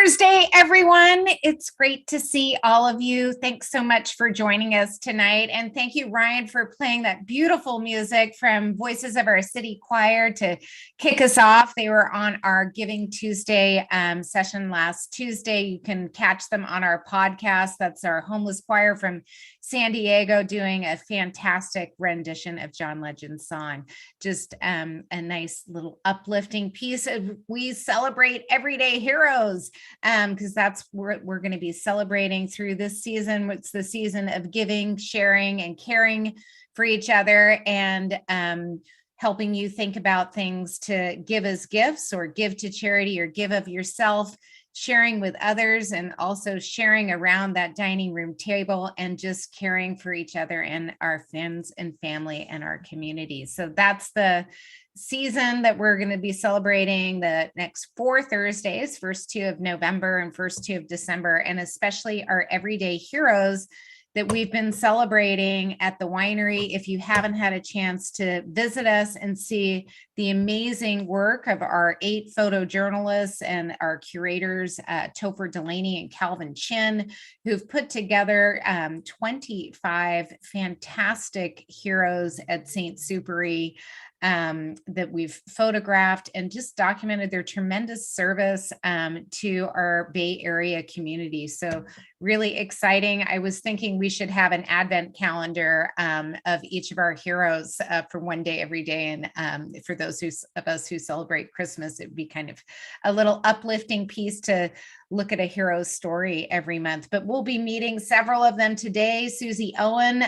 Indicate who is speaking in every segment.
Speaker 1: Thursday, everyone. It's great to see all of you. Thanks so much for joining us tonight. And thank you, Ryan, for playing that beautiful music from Voices of Our City Choir to kick us off. They were on our Giving Tuesday session last Tuesday. You can catch them on our podcast. That's our homeless choir from San Diego doing a fantastic rendition of John Legend's song. Just a nice little uplifting piece of we celebrate everyday heroes, because that's what we're going to be celebrating through this season. It's the season of giving, sharing, and caring for each other, and helping you think about things to give as gifts or give to charity or give of yourself, sharing with others, and also sharing around that dining room table and just caring for each other and our friends and family and our community. So that's the season that we're going to be celebrating the next 4 Thursdays, first 2 of November and first 2 of December, and especially our everyday heroes that we've been celebrating at the winery. If you haven't had a chance to visit us and see the amazing work of our 8 photojournalists and our curators, Topher Delaney and Calvin Chin, who've put together 25 fantastic heroes at St. Supéry that we've photographed and just documented their tremendous service to our Bay Area community. So really exciting. I was thinking we should have an advent calendar of each of our heroes for one day every day. And for those of us who celebrate Christmas, it would be kind of a little uplifting piece to look at a hero's story every month. But we'll be meeting several of them today. Susie Owen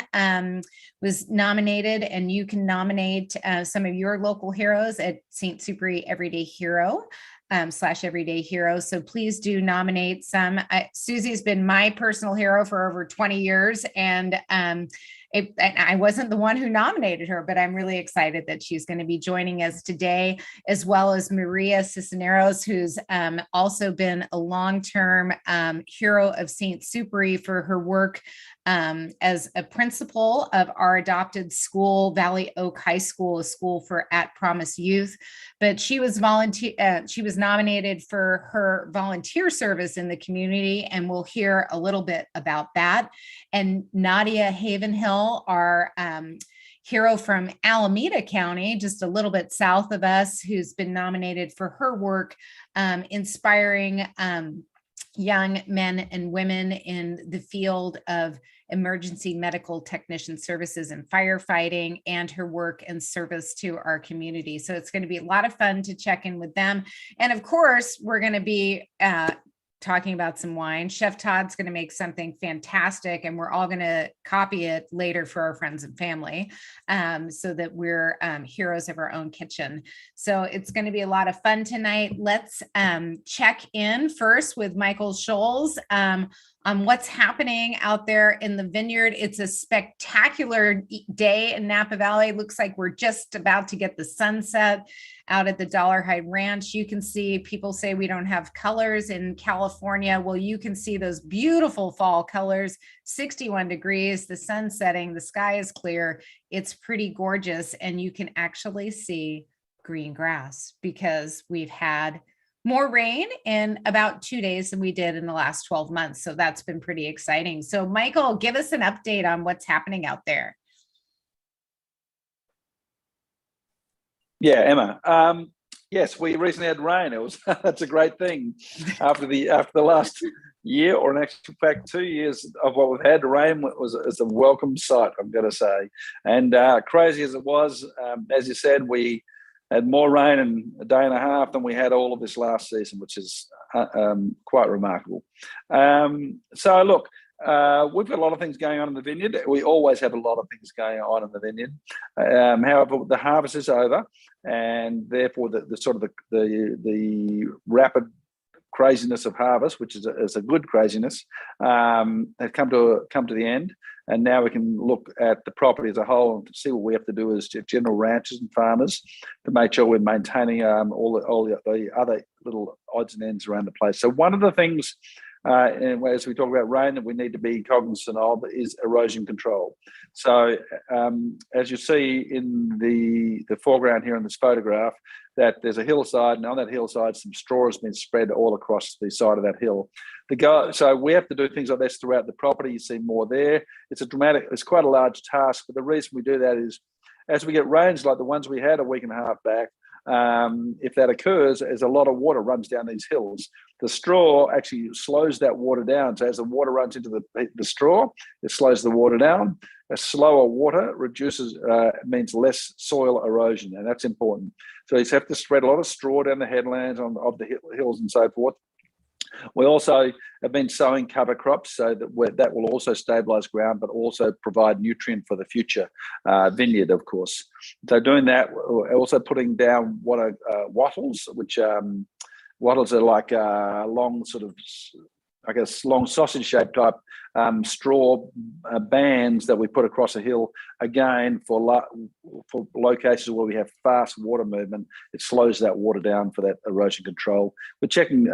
Speaker 1: was nominated, and you can nominate some of your local heroes at St. Supéry Everyday Hero / Everyday Hero. So please do nominate some. Susie's been my personal hero for over 20 years, and I wasn't the one who nominated her, but I'm really excited that she's going to be joining us today, as well as Maria Cisneros, who's also been a long-term hero of St. Supéry for her work as a principal of our adopted school, Valley Oak High School, a school for at-promise youth. But she was nominated for her volunteer service in the community, and we'll hear a little bit about that. And Nadia Havenhill, our hero from Alameda County, just a little bit south of us, who's been nominated for her work inspiring young men and women in the field of emergency medical technician services and firefighting, and her work and service to our community. So it's going to be a lot of fun to check in with them. And of course, we're going to be talking about some wine. Chef Todd's going to make something fantastic, and we're all going to copy it later for our friends and family, so that we're heroes of our own kitchen. So it's going to be a lot of fun tonight. Let's check in first with Michael Scholes on what's happening out there in the vineyard. It's a spectacular day in Napa Valley. Looks like we're just about to get the sunset out at the Dollarhide Ranch. You can see, people say we don't have colors in California. Well, you can see those beautiful fall colors, 61 degrees, the sun setting, the sky is clear. It's pretty gorgeous. And you can actually see green grass because we've had more rain in about 2 days than we did in the last 12 months. So that's been pretty exciting. So Michael, give us an update on what's happening out there.
Speaker 2: Yeah, Emma. Yes, we recently had rain. That's a great thing. After the last year, or in actual fact 2 years of what we've had, rain is a welcome sight, I've got to say. And crazy as it was, as you said, we had more rain in a day and a half than we had all of this last season, which is quite remarkable. So look, we've got a lot of things going on in the vineyard. We always have a lot of things going on in the vineyard. However, the harvest is over, and therefore the rapid craziness of harvest, which is a good craziness, has come to the end. And now we can look at the property as a whole and see what we have to do as general ranchers and farmers to make sure we're maintaining all the other little odds and ends around the place. So one of the things and as we talk about rain, that we need to be cognizant of is erosion control. So as you see in the foreground here in this photograph, that there's a hillside, and on that hillside, some straw has been spread all across the side of that hill. So we have to do things like this throughout the property. You see more there. It's quite a large task, but the reason we do that is as we get rains like the ones we had a week and a half back, if that occurs, as a lot of water runs down these hills, the straw actually slows that water down. So as the water runs into the straw, it slows the water down. A slower water means less soil erosion, and that's important. So you have to spread a lot of straw down the headlands of the hills and so forth. We also have been sowing cover crops so that will also stabilise ground, but also provide nutrient for the future vineyard, of course. So doing that, we're also putting down what are wattles, which wattles are like long sort of, I guess, long sausage-shaped type straw bands that we put across a hill, again, for locations where we have fast water movement. It slows that water down for that erosion control. We're checking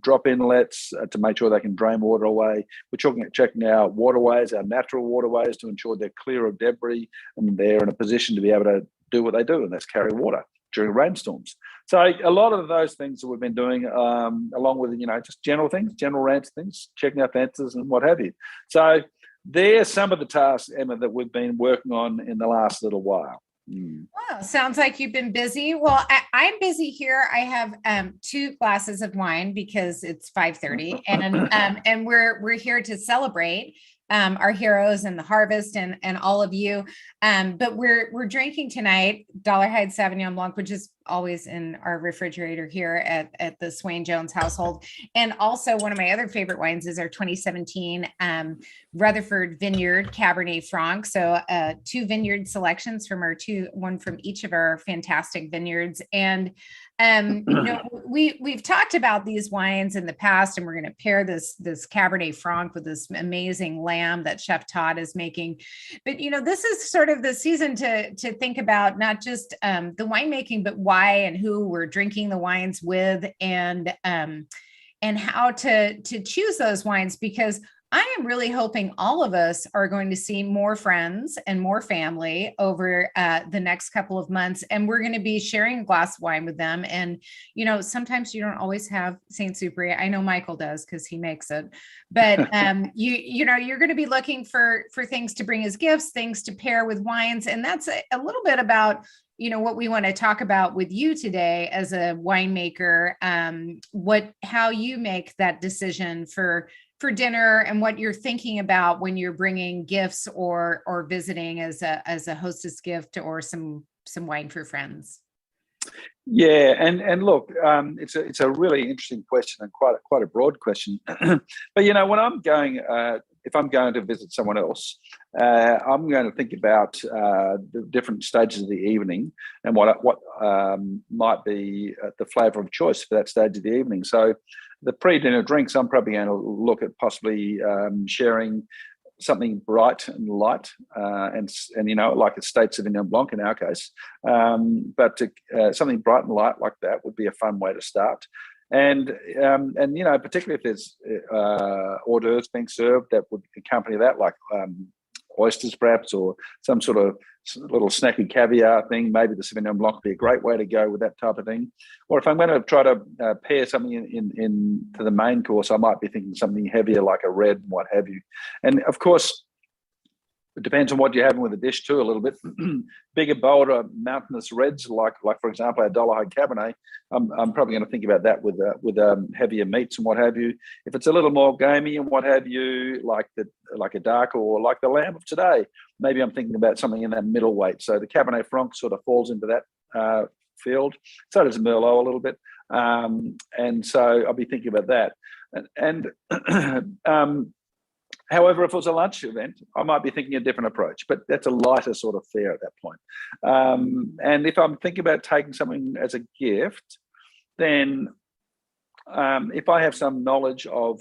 Speaker 2: drop inlets to make sure they can drain water away. We're checking our waterways, our natural waterways, to ensure they're clear of debris and they're in a position to be able to do what they do, and that's carry water during rainstorms. So a lot of those things that we've been doing, along with, just general things, general rant things, checking our fences and what have you. So there's some of the tasks, Emma, that we've been working on in the last little while.
Speaker 1: Wow, sounds like you've been busy. Well, I'm busy here. I have 2 glasses of wine because it's 5:30, and we're here to celebrate our heroes and the harvest and all of you. But we're drinking tonight Dollarhide Sauvignon Blanc, which is always in our refrigerator here at the Swain Jones household. And also one of my other favorite wines is our 2017 Rutherford Vineyard Cabernet Franc. So 2 vineyard selections from one from each of our fantastic vineyards. And we've talked about these wines in the past, and we're going to pair this Cabernet Franc with this amazing lamb that Chef Todd is making. But this is sort of the season to think about not just the winemaking, but why and who we're drinking the wines with, and how to choose those wines, because I am really hoping all of us are going to see more friends and more family over the next couple of months. And we're going to be sharing a glass of wine with them. And, sometimes you don't always have St. Supéry. I know Michael does because he makes it. But, you're going to be looking for things to bring as gifts, things to pair with wines. And that's a little bit about what we want to talk about with you today as a winemaker, how you make that decision for dinner and what you're thinking about when you're bringing gifts or visiting as a hostess gift or some wine for friends.
Speaker 2: Yeah, and look, it's a really interesting question and quite a broad question. But when I'm going, if I'm going to visit someone else, I'm going to think about the different stages of the evening and what might be the flavour of choice for that stage of the evening. So the pre-dinner drinks, I'm probably going to look at possibly sharing something bright and light, and like a State Sauvignon Blanc in our case. But something bright and light like that would be a fun way to start. And particularly if there's hors d'oeuvres being served that would accompany that, like oysters perhaps, or some sort of little snacky caviar thing. Maybe the Sauvignon Blanc would be a great way to go with that type of thing. Or if I'm going to try to pair something in to the main course, I might be thinking something heavier like a red and what have you. And of course, it depends on what you're having with the dish too, a little bit. Bigger, bolder, mountainous reds, like for example, our Dollarhide Cabernet. I'm probably going to think about that with heavier meats and what have you. If it's a little more gamey and what have you, like a dark or like the lamb of today, maybe I'm thinking about something in that middle weight. So the Cabernet Franc sort of falls into that field. So does Merlot a little bit, and so I'll be thinking about that. And however, if it was a lunch event, I might be thinking a different approach, but that's a lighter sort of fare at that point. And if I'm thinking about taking something as a gift, then if I have some knowledge of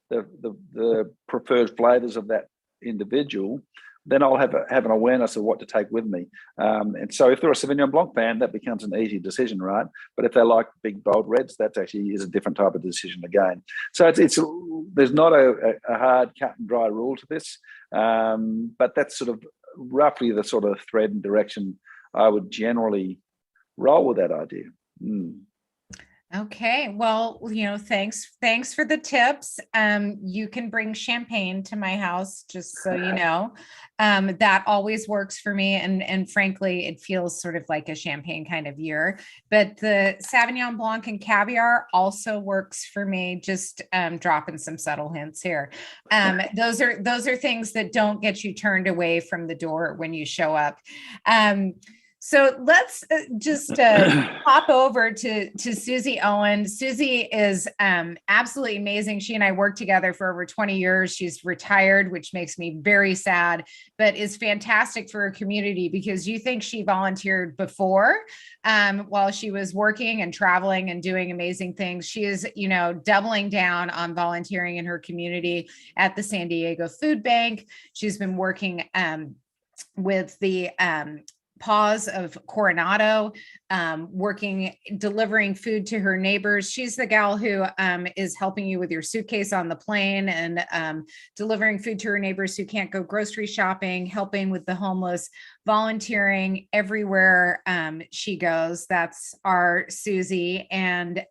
Speaker 2: the preferred flavors of that individual, then I'll have an awareness of what to take with me. And so if they're a Sauvignon Blanc fan, that becomes an easy decision, right? But if they like big, bold reds, that actually is a different type of decision again. So it's there's not a hard cut and dry rule to this, but that's sort of roughly the sort of thread and direction I would generally roll with that idea.
Speaker 1: Okay, well, thanks for the tips. You can bring champagne to my house, just so you know. That always works for me, and frankly, it feels sort of like a champagne kind of year. But the Sauvignon Blanc and caviar also works for me. Just dropping some subtle hints here. Those are things that don't get you turned away from the door when you show up. So let's just hop over to Susie Owen. Susie is absolutely amazing. She and I worked together for over 20 years. She's retired, which makes me very sad, but is fantastic for her community because you think she volunteered before while she was working and traveling and doing amazing things. She is, doubling down on volunteering in her community at the San Diego Food Bank. She's been working with the Paws of Coronado, delivering food to her neighbors. She's the gal who is helping you with your suitcase on the plane and delivering food to her neighbors who can't go grocery shopping, helping with the homeless, volunteering everywhere she goes. That's our Susie, and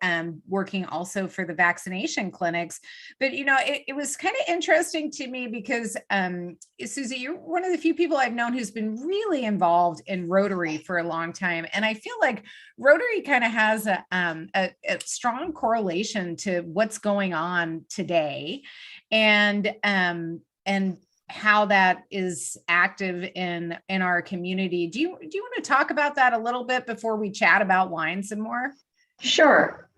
Speaker 1: working also for the vaccination clinics. But, it was kind of interesting to me because Susie, you're one of the few people I've known who's been really involved in Rotary for a long time. And I feel like Rotary kind of has a strong correlation to what's going on today and how that is active in our community. Do you want to talk about that a little bit before we chat about wine some more?
Speaker 3: Sure.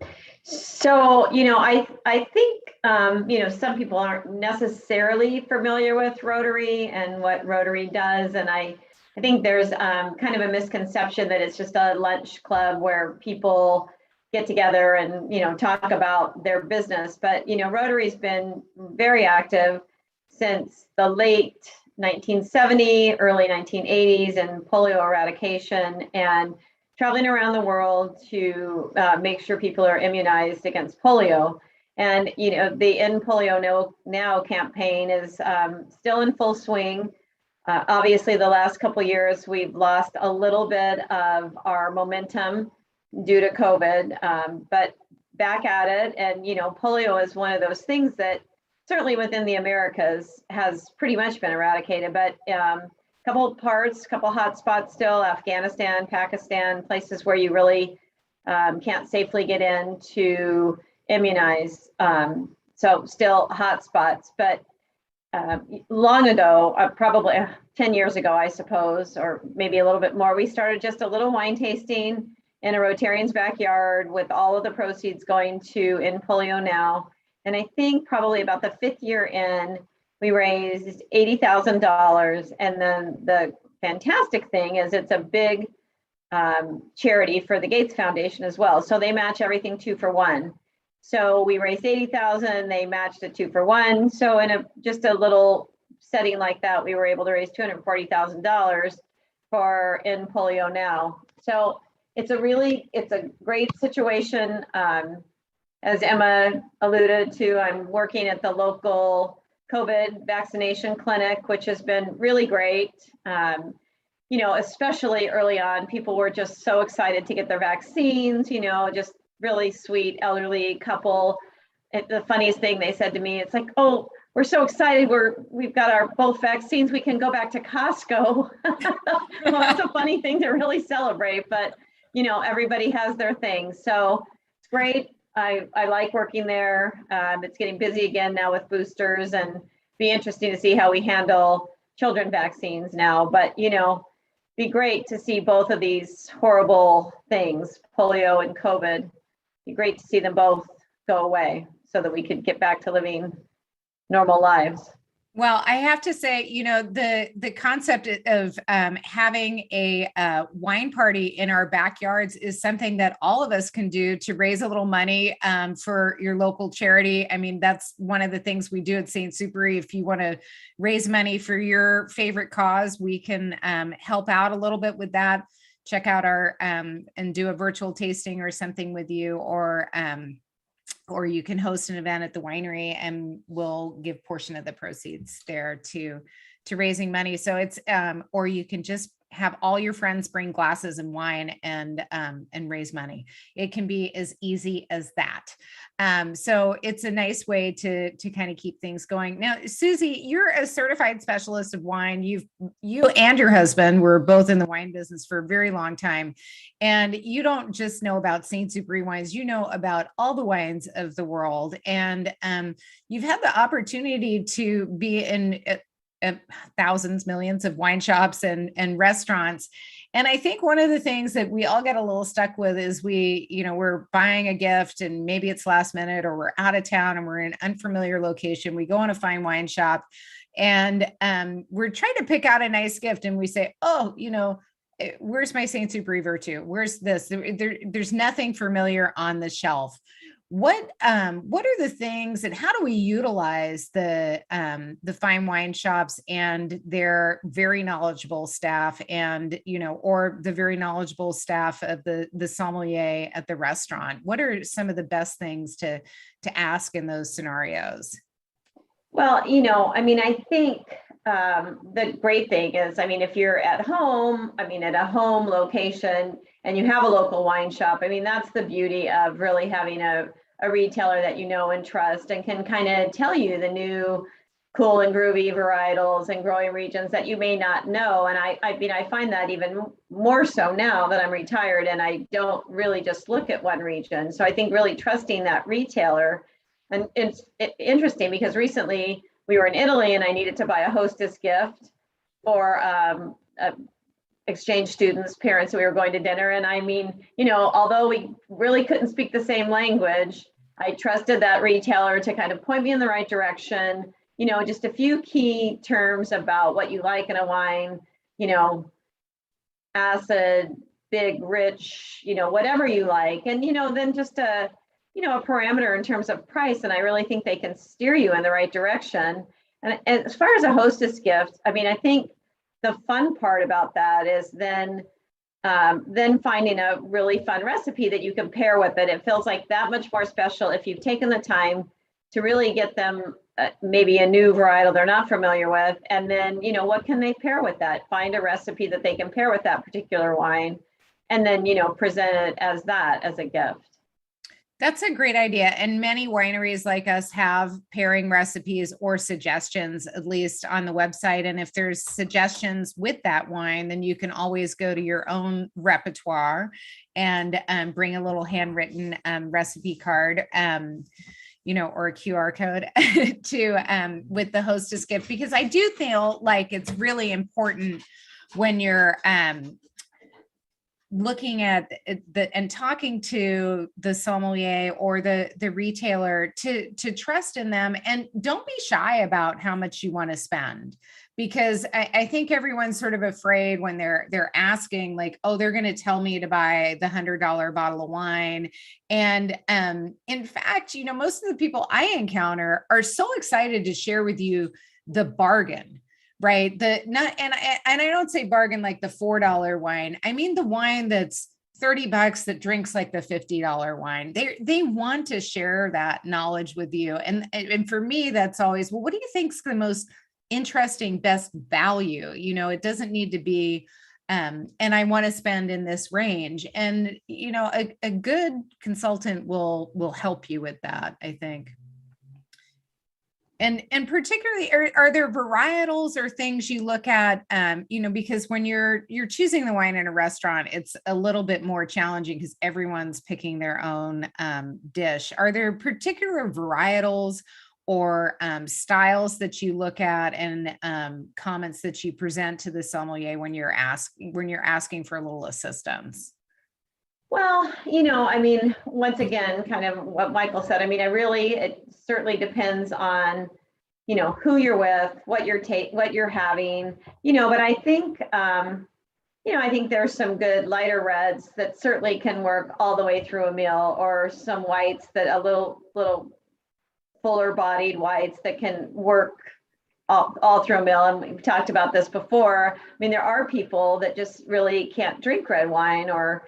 Speaker 3: So, I think, some people aren't necessarily familiar with Rotary and what Rotary does. And I think there's kind of a misconception that it's just a lunch club where people get together and, talk about their business. But, Rotary's been very active since the late 1970s, early 1980s, and polio eradication, and traveling around the world to make sure people are immunized against polio. And, the End Polio Now campaign is still in full swing. Obviously, the last couple of years, we've lost a little bit of our momentum due to COVID, but back at it. And, polio is one of those things that certainly within the Americas has pretty much been eradicated, but couple hot spots still, Afghanistan, Pakistan, places where you really can't safely get in to immunize. So still hot spots, but long ago, probably 10 years ago, I suppose, or maybe a little bit more, we started just a little wine tasting in a Rotarian's backyard with all of the proceeds going to End Polio Now. And I think probably about the 5th year in, we raised $80,000. And then the fantastic thing is it's a big charity for the Gates Foundation as well. So they match everything 2 for 1. So we raised $80,000, they matched it 2 for 1. So in just a little setting like that, we were able to raise $240,000 for End Polio Now. So it's a great situation. As Emma alluded to, I'm working at the local COVID vaccination clinic, which has been really great. Especially early on, people were just so excited to get their vaccines, just really sweet elderly couple. The funniest thing they said to me, it's like, oh, we're so excited. We've got our both vaccines. We can go back to Costco. Well, that's a funny thing to really celebrate, but everybody has their thing. So it's great. I like working there. It's getting busy again now with boosters, and be interesting to see how we handle children vaccines now. But, be great to see both of these horrible things, polio and COVID. Be great to see them both go away so that we could get back to living normal lives.
Speaker 1: Well, I have to say, the concept of having a wine party in our backyards is something that all of us can do to raise a little money for your local charity. I mean, that's one of the things we do at St. Supéry. If you want to raise money for your favorite cause, we can help out a little bit with that. Check out our and do a virtual tasting or something with you, or you can host an event at the winery and we'll give portion of the proceeds there to raising money. So it's, or you can just have all your friends bring glasses and wine and raise money. It can be as easy as that. So it's a nice way to kind of keep things going. Now, Susie, you're a certified specialist of wine. You and your husband were both in the wine business for a very long time. And you don't just know about St. Supéry wines, you know about all the wines of the world. And you've had the opportunity to be in thousands, millions of wine shops and restaurants. And I think one of the things that we all get a little stuck with is we're buying a gift and maybe it's last minute, or we're out of town and we're in an unfamiliar location. We go in a fine wine shop and we're trying to pick out a nice gift. And we say, oh, where's my St. Supéry Virtue? Where's this? There's nothing familiar on the shelf. What are the things, and how do we utilize the fine wine shops and their very knowledgeable staff, and or the very knowledgeable staff of the sommelier at the restaurant? What are some of the best things to ask in those scenarios?
Speaker 3: Well, I think the great thing is, if you're at home, at a home location and you have a local wine shop, that's the beauty of really having a retailer that you know and trust and can kind of tell you the new cool and groovy varietals and growing regions that you may not know. And I find that even more so now that I'm retired and I don't really just look at one region. So I think really trusting that retailer. And it's interesting because recently we were in Italy and I needed to buy a hostess gift for exchange students, parents. We were going to dinner. And although we really couldn't speak the same language, I trusted that retailer to kind of point me in the right direction. Just a few key terms about what you like in a wine, acid, big, rich, whatever you like. And, then just a parameter in terms of price. And I really think they can steer you in the right direction. And as far as a hostess gift, I think the fun part about that is then finding a really fun recipe that you can pair with it. It feels like that much more special if you've taken the time to really get them maybe a new varietal they're not familiar with. And then, what can they pair with that? Find a recipe that they can pair with that particular wine and then, present it as a gift.
Speaker 1: That's a great idea. And many wineries like us have pairing recipes or suggestions, at least on the website. And if there's suggestions with that wine, then you can always go to your own repertoire and bring a little handwritten recipe card, or a QR code to with the hostess gift, because I do feel like it's really important when you're looking at and talking to the sommelier or the retailer to trust in them, and don't be shy about how much you want to spend, because I think everyone's sort of afraid when they're asking, like, oh, they're going to tell me to buy the $100 bottle of wine. And in fact, most of the people I encounter are so excited to share with you the bargain. Right. And I don't say bargain like the $4 wine. I mean, the wine that's $30 that drinks like the $50 wine. They want to share that knowledge with you. And for me, that's always, well, what do you think's the most interesting, best value? It doesn't need to be, and I want to spend in this range. And, a good consultant will help you with that, I think. And particularly, are there varietals or things you look at, because when you're choosing the wine in a restaurant, it's a little bit more challenging because everyone's picking their own dish. Are there particular varietals or styles that you look at and comments that you present to the sommelier when you're asking for a little assistance?
Speaker 3: Well, once again, kind of what Michael said, it certainly depends on you know, who you're with, what you're having, you know, but I think, you know, I think there's some good lighter reds that certainly can work all the way through a meal, or some whites that a little fuller bodied whites that can work all through a meal. And we've talked about this before. I mean, there are people that just really can't drink red wine, or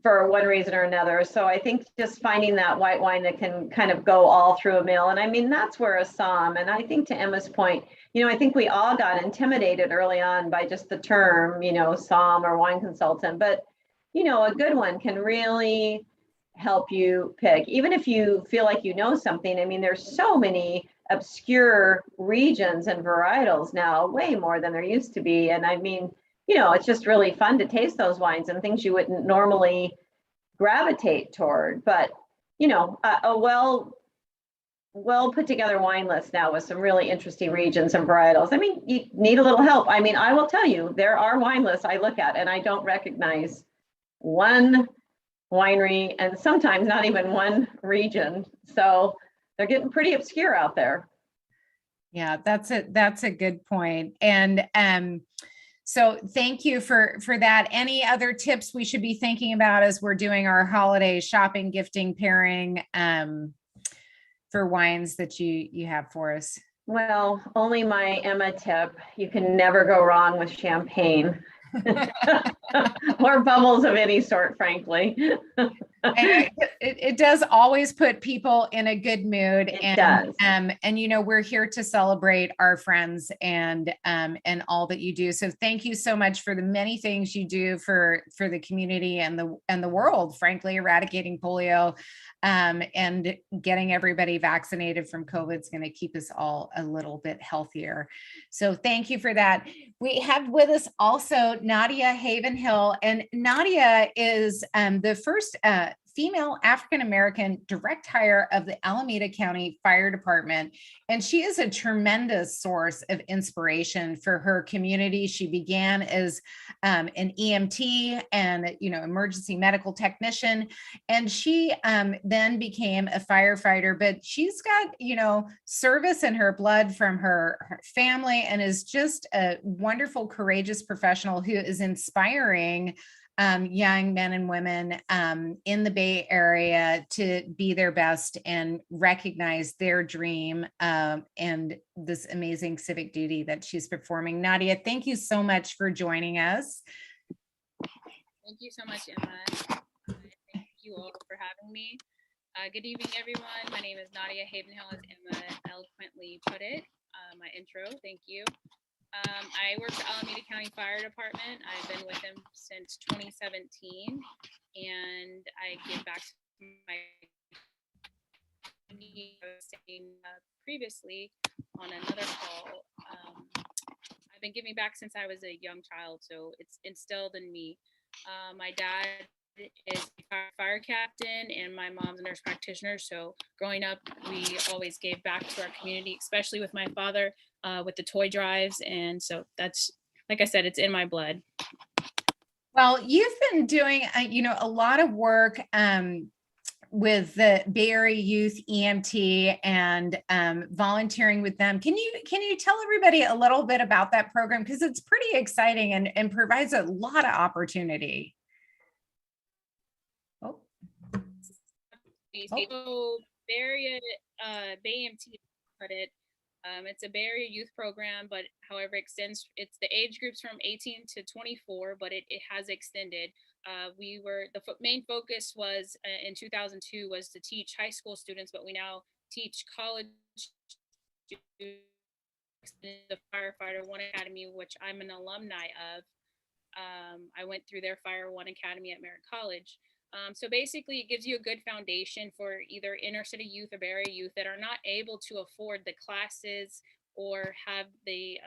Speaker 3: for one reason or another. So I think just finding that white wine that can kind of go all through a meal. And I mean, that's where a somm, and I think to Emma's point, you know, I think we all got intimidated early on by just the term, you know, somm or wine consultant, but, you know, a good one can really help you pick, even if you feel like you know something. I mean, there's so many obscure regions and varietals now, way more than there used to be. And I mean, you know, it's just really fun to taste those wines and things you wouldn't normally gravitate toward. But, you know, a well put together wine list now with some really interesting regions and varietals. I mean, you need a little help. I mean, I will tell you, there are wine lists I look at and I don't recognize one winery, and sometimes not even one region. So they're getting pretty obscure out there.
Speaker 1: Yeah, that's a good point. And so thank you for that. Any other tips we should be thinking about as we're doing our holiday shopping, gifting, pairing for wines that you have for us?
Speaker 3: Well, only my Emma tip. You can never go wrong with champagne. Or bubbles of any sort, frankly.
Speaker 1: It does always put people in a good mood.
Speaker 3: It does.
Speaker 1: And you know, we're here to celebrate our friends and all that you do. So thank you so much for the many things you do for the community and the world, frankly. Eradicating polio and getting everybody vaccinated from COVID is going to keep us all a little bit healthier. So thank you for that. We have with us also Nadia Havenhill, and Nadia is the first female African-American direct hire of the Alameda County Fire Department. And she is a tremendous source of inspiration for her community. She began as an EMT and, you know, emergency medical technician. And she then became a firefighter, but she's got, you know, service in her blood from her family, and is just a wonderful, courageous professional who is inspiring young men and women in the Bay Area to be their best and recognize their dream and this amazing civic duty that she's performing. Nadia, thank you so much for joining us.
Speaker 4: Thank you so much, Emma. Thank you all for having me. Good evening, everyone. My name is Nadia Havenhill, as Emma eloquently put it. My intro, thank you. I work for Alameda County Fire Department. I've been with them since 2017, and I give back to my community. I was saying previously on another call, I've been giving back since I was a young child, so it's instilled in me. My dad is a fire captain and my mom's a nurse practitioner, so growing up we always gave back to our community, especially with my father with the toy drives, and so that's, like I said, it's in my blood.
Speaker 1: Well, you've been doing you know, a lot of work with the Bay Area Youth EMT and volunteering with them. Can you tell everybody a little bit about that program, because it's pretty exciting and provides a lot of opportunity?
Speaker 4: So Bay Area Bay EMT put it. It's a Bay Area youth program, but however extends, it's the age groups from 18 to 24, but it has extended. The main focus was in 2002 was to teach high school students, but we now teach college students, the Firefighter One Academy, which I'm an alumni of. I went through their Fire One Academy at Merritt College. So basically, it gives you a good foundation for either inner city youth or Bay Area youth that are not able to afford the classes or have the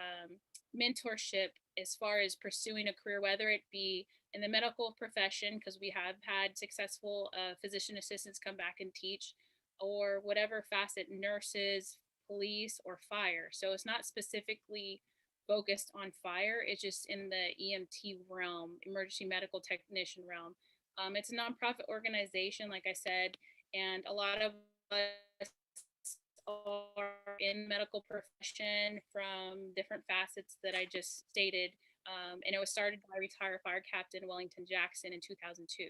Speaker 4: mentorship as far as pursuing a career, whether it be in the medical profession, because we have had successful physician assistants come back and teach, or whatever facet, nurses, police, or fire. So it's not specifically focused on fire, it's just in the EMT realm, emergency medical technician realm. It's a nonprofit organization, like I said, and a lot of us are in medical profession from different facets that I just stated. And it was started by retired fire captain Wellington Jackson in 2002.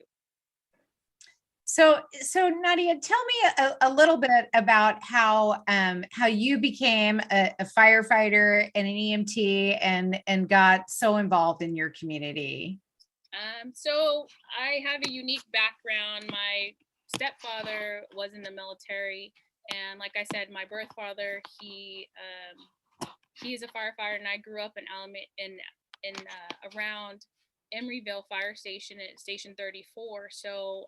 Speaker 1: So Nadia, tell me a little bit about how you became a firefighter and an EMT and got so involved in your community.
Speaker 4: So I have a unique background. My stepfather was in the military, and like I said, my birth father, he is a firefighter, and I grew up in Alameda, around Emeryville Fire Station at Station 34. So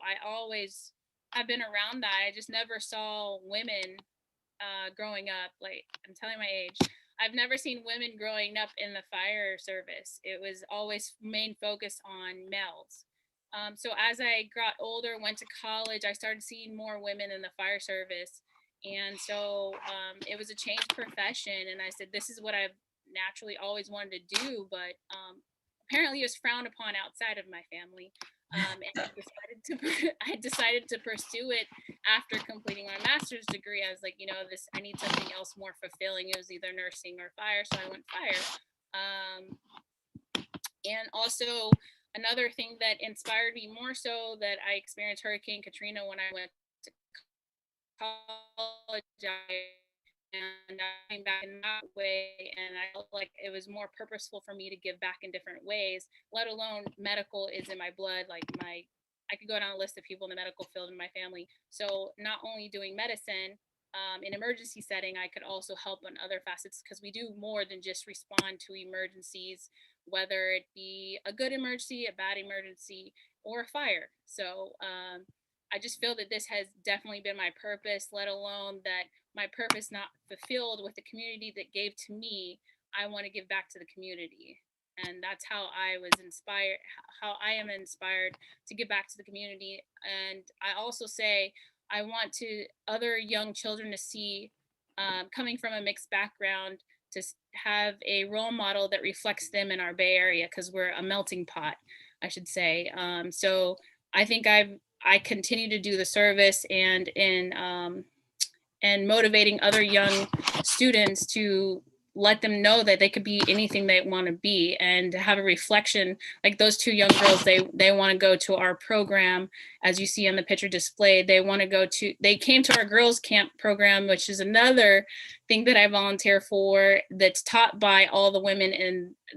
Speaker 4: I've been around that. I just never saw women growing up. Like, I'm telling my age. I've never seen women growing up in the fire service. It was always main focus on males. So as I got older, went to college, I started seeing more women in the fire service. And so it was a changed profession. And I said, this is what I've naturally always wanted to do, but apparently it was frowned upon outside of my family. And I decided to pursue it after completing my master's degree. I was like, I need something else more fulfilling. It was either nursing or fire, so I went fire. And also another thing that inspired me more so that I experienced Hurricane Katrina when I went to college. And I came back in that way, and I felt like it was more purposeful for me to give back in different ways, let alone medical is in my blood. Like I could go down a list of people in the medical field in my family. So not only doing medicine in emergency setting, I could also help on other facets, because we do more than just respond to emergencies, whether it be a good emergency, a bad emergency, or a fire. So I just feel that this has definitely been my purpose, let alone that my purpose not fulfilled with the community that gave to me. I want to give back to the community. And that's how I was inspired, how I am inspired to give back to the community. And I also say, I want to other young children to see, coming from a mixed background, to have a role model that reflects them in our Bay Area, because we're a melting pot, I should say. So I think I continue to do the service and motivating other young students to let them know that they could be anything they want to be, and to have a reflection. Like those two young girls, they want to go to our program, as you see on the picture displayed. They came to our girls camp program, which is another thing that I volunteer for, that's taught by all the women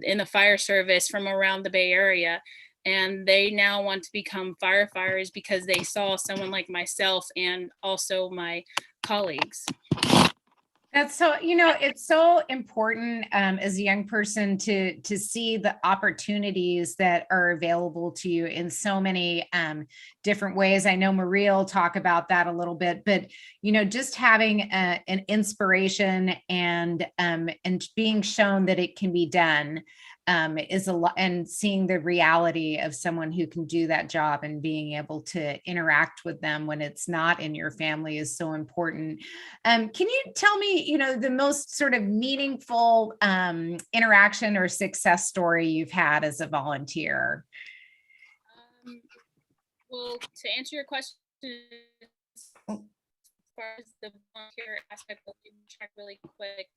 Speaker 4: in the fire service from around the Bay Area. And they now want to become firefighters because they saw someone like myself and also my colleagues.
Speaker 1: That's so, it's so important as a young person to see the opportunities that are available to you in so many different ways. I know Maria will talk about that a little bit, but just having an inspiration and being shown that it can be done is a lot, and seeing the reality of someone who can do that job and being able to interact with them when it's not in your family is so important. Can you tell me, the most sort of meaningful interaction or success story you've had as a volunteer?
Speaker 4: Well, to answer your question, as far as the volunteer aspect, I'll check really quick.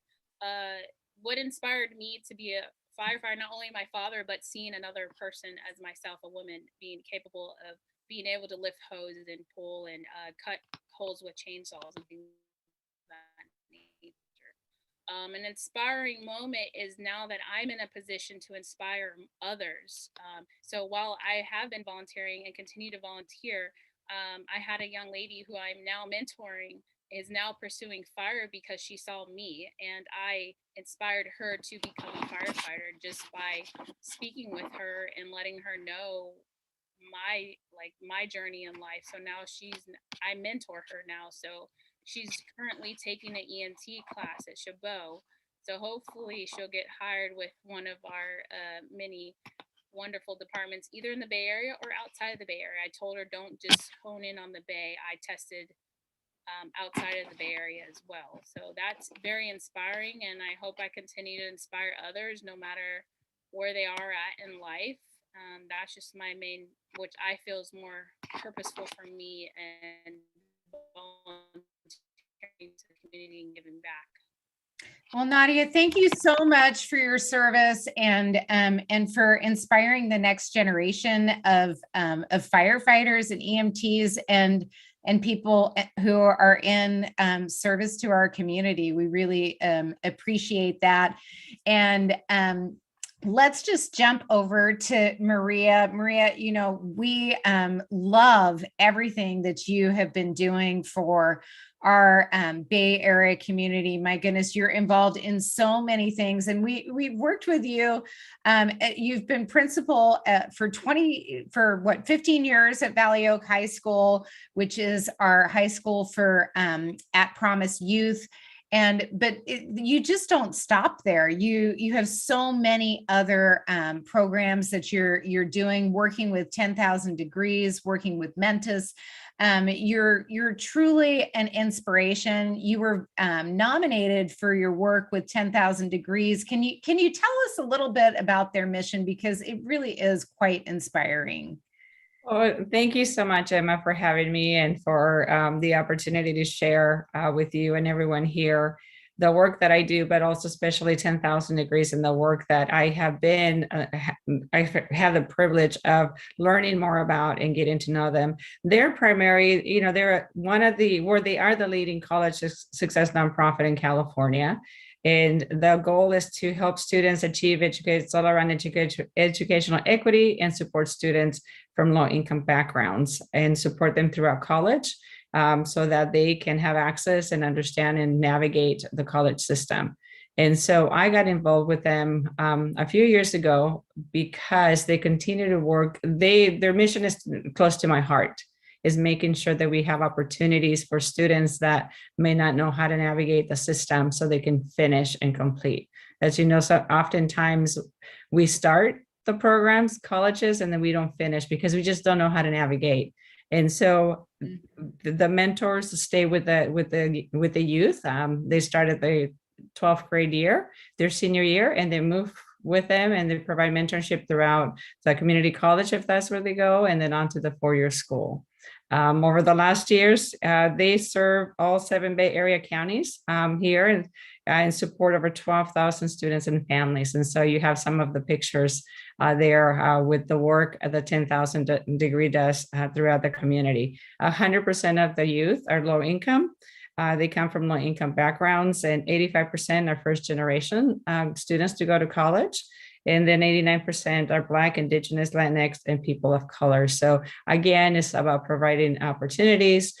Speaker 4: What inspired me to be a firefighter, not only my father, but seeing another person as myself, a woman, being capable of being able to lift hoses and pull and cut holes with chainsaws and things of that nature. An inspiring moment is now that I'm in a position to inspire others. So while I have been volunteering and continue to volunteer, I had a young lady who I'm now mentoring is now pursuing fire because she saw me, and I inspired her to become a firefighter just by speaking with her and letting her know my journey in life. So now I mentor her now. So she's currently taking an EMT class at Chabot. So hopefully she'll get hired with one of our many wonderful departments, either in the Bay Area or outside of the Bay Area. I told her, don't just hone in on the Bay. I tested outside of the Bay Area as well. So that's very inspiring, and I hope I continue to inspire others no matter where they are at in life. That's just my main, which I feel is more purposeful for me, and volunteering to the community and giving back.
Speaker 1: Well, Nadia, thank you so much for your service and for inspiring the next generation of firefighters and EMTs and people who are in service to our community. We really appreciate that. And let's just jump over to Maria. Maria, you know, we love everything that you have been doing for our Bay Area community. My goodness, you're involved in so many things. And we've worked with you. You've been principal for 15 years at Valley Oak High School, which is our high school for at Promise youth. But you just don't stop there. You have so many other programs that you're doing, working with 10,000 Degrees, working with Mentis. You're truly an inspiration. You were nominated for your work with 10,000 Degrees. Can you tell us a little bit about their mission, because it really is quite inspiring?
Speaker 5: Oh, thank you so much, Emma, for having me and for the opportunity to share with you and everyone here the work that I do, but also especially 10,000 Degrees and the work that I have been, I have the privilege of learning more about and getting to know them. They're primary, you know, they're they are the leading college success nonprofit in California. And the goal is to help students achieve all around educational equity and support students from low-income backgrounds and support them throughout college so that they can have access and understand and navigate the college system. And so I got involved with them a few years ago because they continue to work. Their mission is close to my heart, is making sure that we have opportunities for students that may not know how to navigate the system so they can finish and complete. As you know, so oftentimes we start the programs, colleges, and then we don't finish because we just don't know how to navigate. And so the mentors stay with the youth. They start at the 12th grade year, their senior year, and they move with them and they provide mentorship throughout the community college if that's where they go, and then on to the four-year school. Over the last years, they serve all 7 Bay Area counties here and support over 12,000 students and families. And so you have some of the pictures there with the work the 10,000 Degree does throughout the community. 100% of the youth are low income. They come from low income backgrounds, and 85% are first generation students to go to college. And then 89% are Black, Indigenous, Latinx, and people of color. So again, it's about providing opportunities,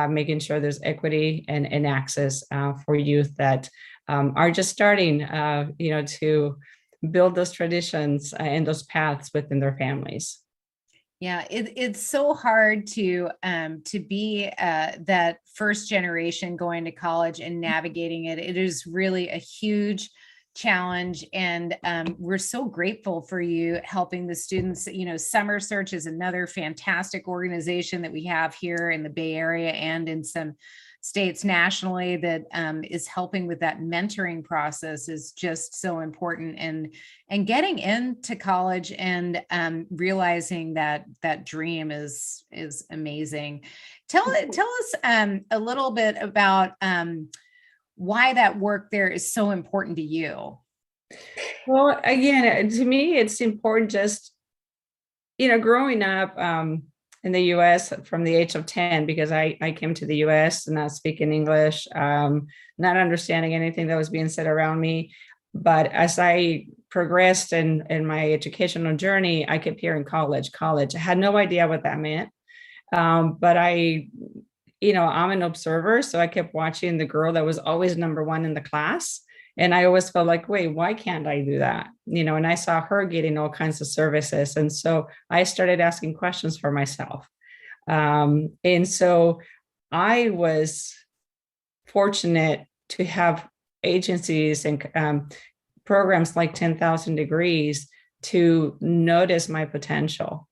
Speaker 5: making sure there's equity and access for youth that are just starting, to build those traditions and those paths within their families.
Speaker 1: Yeah, it's so hard to be that first generation going to college and navigating it. It is really a huge challenge, and we're so grateful for you helping the students. You know, Summer Search is another fantastic organization that we have here in the Bay Area and in some states nationally that is helping with that mentoring process is just so important, and getting into college and realizing that dream is amazing. Tell us a little bit about why that work there is so important to you.
Speaker 5: Well, again, to me, it's important just, growing up in the US from the age of 10, because I came to the US not speaking English, not understanding anything that was being said around me. But as I progressed in my educational journey, I kept hearing college. I had no idea what that meant. But I'm an observer, so I kept watching the girl that was always number one in the class. And I always felt like, wait, why can't I do that? And I saw her getting all kinds of services. And so I started asking questions for myself. And so I was fortunate to have agencies and programs like 10,000 Degrees to notice my potential.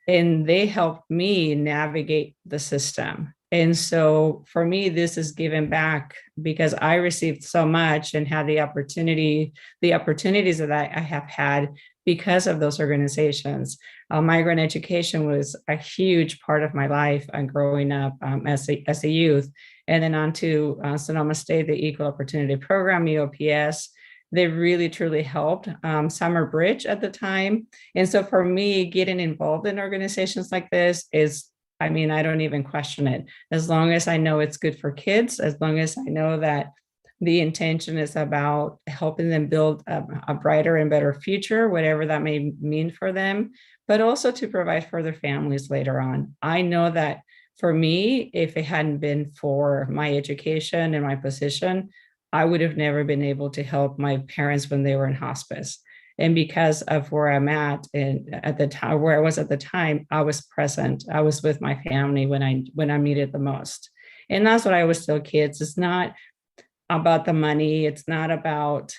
Speaker 5: And they helped me navigate the system. And so for me, this is giving back because I received so much and had the opportunities that I have had because of those organizations. Migrant education was a huge part of my life growing up as a youth. And then on to Sonoma State, the Equal Opportunity Program, EOPS. They really, truly helped. Summer Bridge at the time. And so for me, getting involved in organizations like this is, I mean, I don't even question it. As long as I know it's good for kids, as long as I know that the intention is about helping them build a brighter and better future, whatever that may mean for them, but also to provide for their families later on. I know that for me, if it hadn't been for my education and my position, I would have never been able to help my parents when they were in hospice. And because of where I'm at and at the time where I was at the time, I was present. I was with my family when I needed the most. And that's what I always tell kids. It's not about the money. It's not about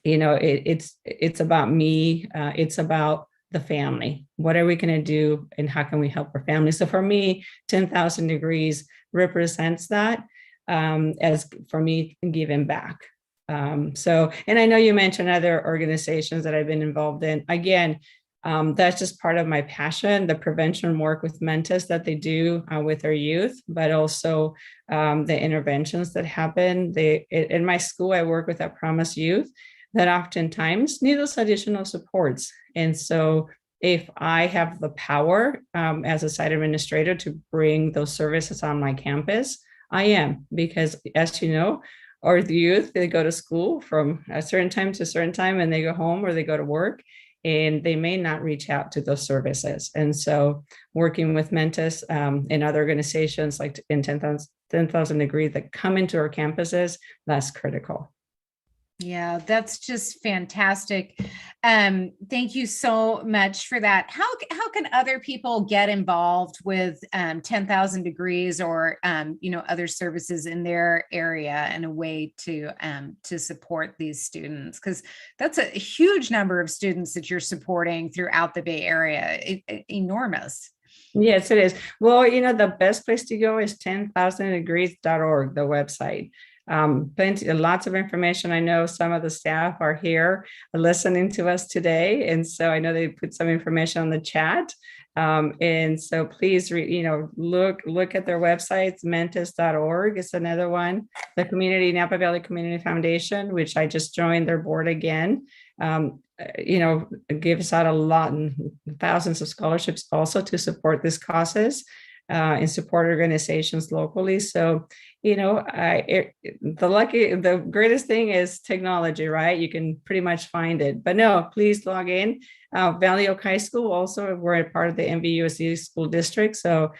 Speaker 5: it's about me. It's about the family. What are we going to do and how can we help our family? So for me, 10,000 Degrees represents that as for me giving back. And I know you mentioned other organizations that I've been involved in. Again, that's just part of my passion, the prevention work with Mentis that they do with our youth, but also the interventions that happen. In my school, I work with that Promise Youth that oftentimes need those additional supports. And so if I have the power as a site administrator to bring those services on my campus, I am, because as you know, our youth, they go to school from a certain time to a certain time and they go home or they go to work and they may not reach out to those services. And so working with Mentis and other organizations like in 10,000 Degrees that come into our campuses, that's critical.
Speaker 1: Yeah, that's just fantastic. Thank you so much for that. How can other people get involved with 10,000 Degrees or other services in their area and a way to support these students? Because that's a huge number of students that you're supporting throughout the Bay Area. Enormous.
Speaker 5: Yes, it is. Well, the best place to go is 10,000degrees.org, the website. Lots of information. I know some of the staff are here listening to us today, and so I know they put some information on the chat. And so please, look at their websites. Mentis.org is another one. The Napa Valley Community Foundation, which I just joined their board again, gives out a lot and thousands of scholarships also to support these causes. And support organizations locally. So, the greatest thing is technology, right? You can pretty much find it, but no, please log in. Valley Oak High School, also, we're a part of the MVUSD school district. So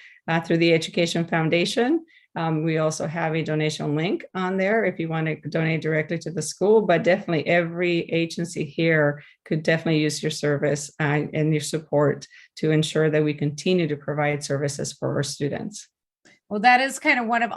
Speaker 5: through the Education Foundation, we also have a donation link on there if you want to donate directly to the school, but definitely every agency here could definitely use your service and your support to ensure that we continue to provide services for our students.
Speaker 1: Well, that is kind of one of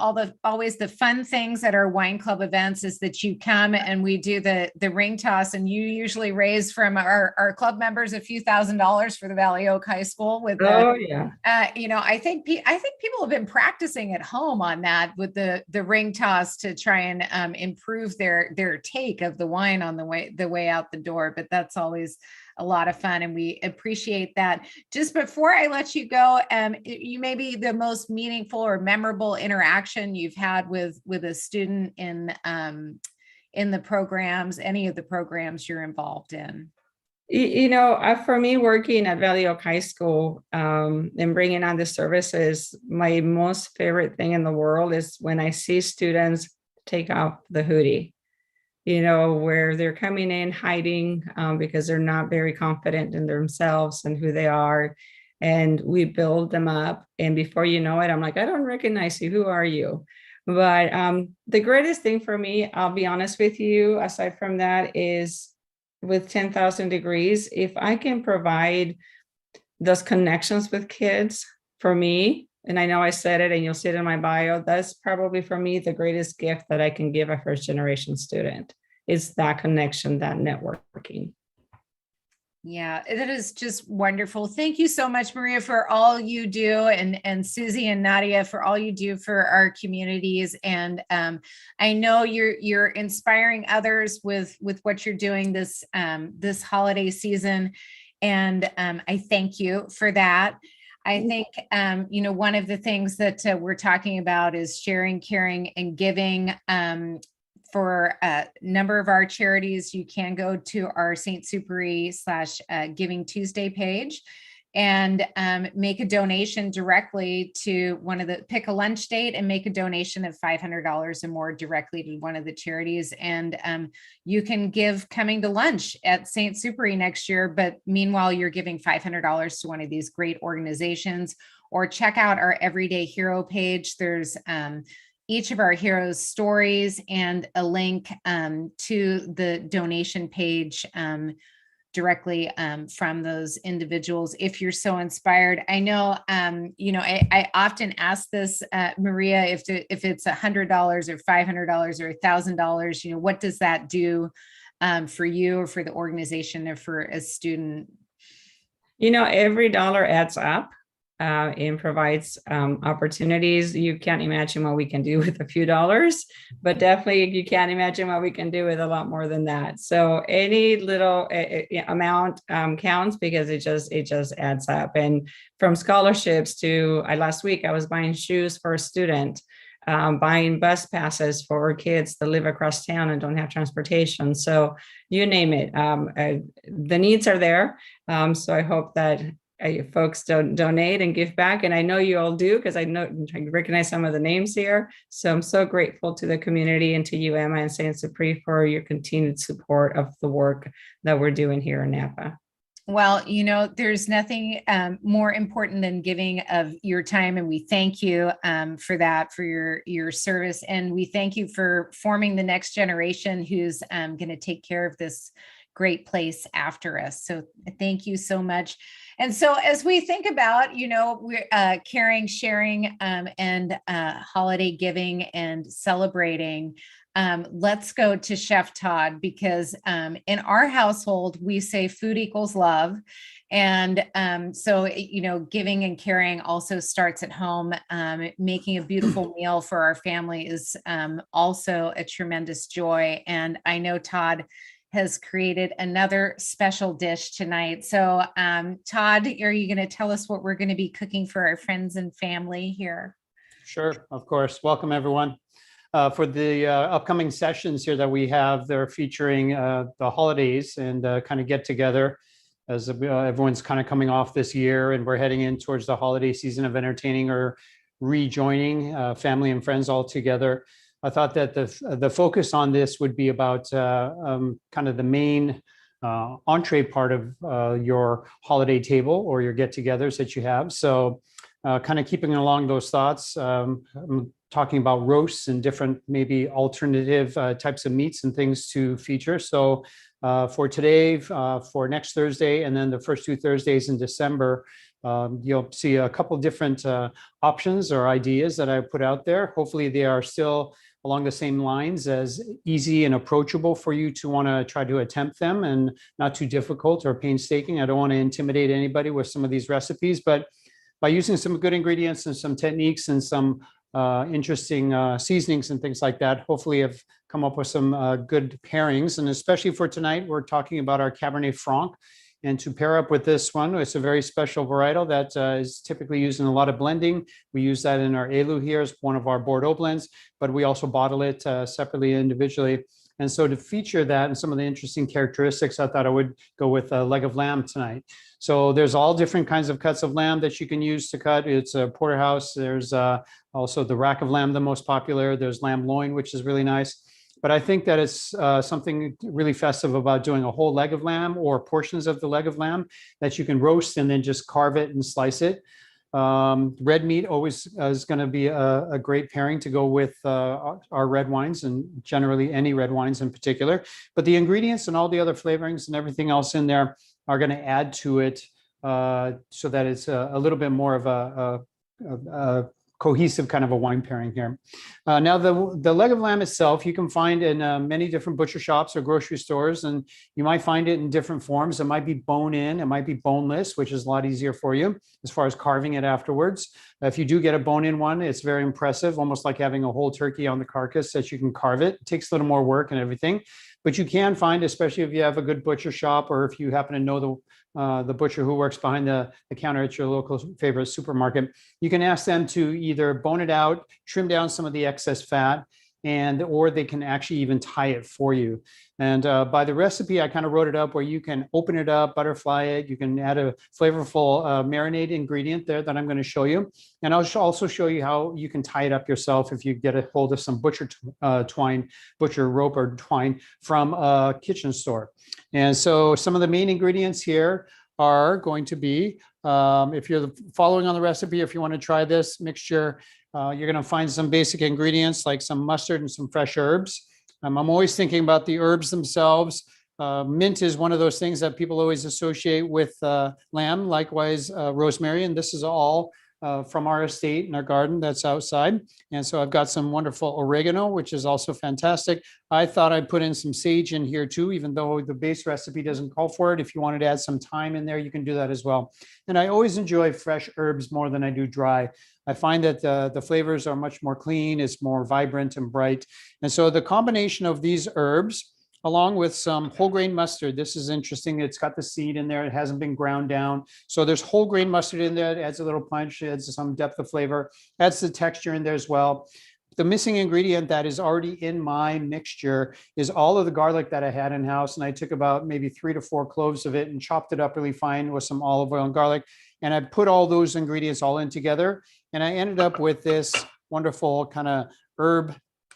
Speaker 1: always the fun things at our wine club events is that you come and we do the ring toss, and you usually raise from our club members a few $1,000s for the Valley Oak High School with I think people have been practicing at home on that with the ring toss to try and improve their take of the wine on the way out the door. But that's always a lot of fun, and we appreciate that. Just before I let you go, you may be the most meaningful or memorable interaction you've had with a student in the programs, any of the programs you're involved in.
Speaker 5: For me, working at Valley Oak High School and bringing on the services, my most favorite thing in the world is when I see students take off the hoodie. Where they're coming in hiding because they're not very confident in themselves and who they are. And we build them up. And before you know it, I'm like, I don't recognize you. Who are you? But the greatest thing for me, I'll be honest with you, aside from that, is with 10,000 Degrees, if I can provide those connections with kids, for me, and I know I said it and you'll see it in my bio, that's probably for me the greatest gift that I can give a first generation student is that connection, that networking.
Speaker 1: Yeah, that is just wonderful. Thank you so much, Maria, for all you do, and Susie and Nadia for all you do for our communities. And I know you're inspiring others with what you're doing this holiday season, and I thank you for that. I think one of the things that we're talking about is sharing, caring, and giving. For a number of our charities, you can go to our St. Supéry / Giving Tuesday page and make a donation directly to pick a lunch date and make a donation of $500 or more directly to one of the charities. And you can give coming to lunch at St. Supéry next year, but meanwhile, you're giving $500 to one of these great organizations. Or check out our Everyday Hero page. There's each of our heroes' stories and a link to the donation page directly from those individuals if you're so inspired. I know, I often ask this, Maria, if it's $100 or $500 or $1,000, what does that do for you or for the organization or for a student?
Speaker 5: Every dollar adds up. And provides opportunities. You can't imagine what we can do with a few dollars, but definitely you can't imagine what we can do with a lot more than that. So any little amount counts because it just adds up. And from scholarships to last week, I was buying shoes for a student, buying bus passes for kids that live across town and don't have transportation. So you name it, the needs are there. So I hope that folks don't donate and give back. And I know you all do, because I recognize some of the names here. So I'm so grateful to the community and to you, Emma and St. Supéry, for your continued support of the work that we're doing here in Napa.
Speaker 1: Well, there's nothing more important than giving of your time. And we thank you for that, for your service. And we thank you for forming the next generation who's going to take care of this great place after us. So thank you so much. And so as we think about, we're caring, sharing, and holiday giving and celebrating, let's go to Chef Todd, because in our household, we say food equals love. And so, giving and caring also starts at home. Making a beautiful meal for our family is also a tremendous joy. And I know Todd has created another special dish tonight. So Todd, are you going to tell us what we're going to be cooking for our friends and family here?
Speaker 6: Sure, of course. Welcome, everyone. For the upcoming sessions here that we have, they're featuring the holidays and kind of get together as everyone's kind of coming off this year and we're heading in towards the holiday season of entertaining or rejoining family and friends all together. I thought that the focus on this would be about kind of the main entree part of your holiday table or your get-togethers that you have. So kind of keeping along those thoughts, I'm talking about roasts and different maybe alternative types of meats and things to feature. So for today, for next Thursday, and then the first 2 Thursdays in December, you'll see a couple different options or ideas that I put out there. Hopefully they are still along the same lines, as easy and approachable for you to want to try to attempt them and not too difficult or painstaking. I don't want to intimidate anybody with some of these recipes, but by using some good ingredients and some techniques and some interesting seasonings and things like that, hopefully I've come up with some good pairings. And especially for tonight, we're talking about our Cabernet Franc. And to pair up with this one, it's a very special varietal that is typically used in a lot of blending. We use that in our Elu here as one of our Bordeaux blends, but we also bottle it separately, individually. And so to feature that and some of the interesting characteristics, I thought I would go with a leg of lamb tonight. So there's all different kinds of cuts of lamb that you can use to cut. It's a porterhouse. There's also the rack of lamb, the most popular. There's lamb loin, which is really nice. But I think that it's something really festive about doing a whole leg of lamb or portions of the leg of lamb that you can roast and then just carve it and slice it. Red meat always is going to be a great pairing to go with our red wines, and generally any red wines in particular. But the ingredients and all the other flavorings and everything else in there are going to add to it so that it's a little bit more of a cohesive kind of a wine pairing here. Now, the leg of lamb itself, you can find in many different butcher shops or grocery stores, and you might find it in different forms. It might be bone-in, it might be boneless, which is a lot easier for you as far as carving it afterwards. If you do get a bone-in one, it's very impressive, almost like having a whole turkey on the carcass that you can carve it. It takes a little more work and everything, but you can find, especially if you have a good butcher shop or if you happen to know the butcher who works behind the counter at your local favorite supermarket, you can ask them to either bone it out, trim down some of the excess fat, or they can actually even tie it for you. And by the recipe, I kind of wrote it up where you can open it up, butterfly it. You can add a flavorful marinade ingredient there that I'm going to show you. And I'll also show you how you can tie it up yourself if you get a hold of some butcher rope or twine from a kitchen store. And so some of the main ingredients here are going to be, if you're following on the recipe, if you want to try this mixture, you're going to find some basic ingredients like some mustard and some fresh herbs. I'm always thinking about the herbs themselves. Mint is one of those things that people always associate with lamb, likewise rosemary, and this is all from our estate in our garden that's outside. And so I've got some wonderful oregano, which is also fantastic. I thought I'd put in some sage in here too, even though the base recipe doesn't call for it. If you wanted to add some thyme in there, you can do that as well. And I always enjoy fresh herbs more than I do dry. I find that the flavors are much more clean, it's more vibrant and bright. And so the combination of these herbs, along with some whole grain mustard. This is interesting. It's got the seed in there. It hasn't been ground down. So there's whole grain mustard in there. It adds a little punch, it adds some depth of flavor, adds the texture in there as well. The missing ingredient that is already in my mixture is all of the garlic that I had in house. And I took about maybe 3 to 4 cloves of it and chopped it up really fine with some olive oil and garlic. And I put all those ingredients all in together. And I ended up with this wonderful kind of herb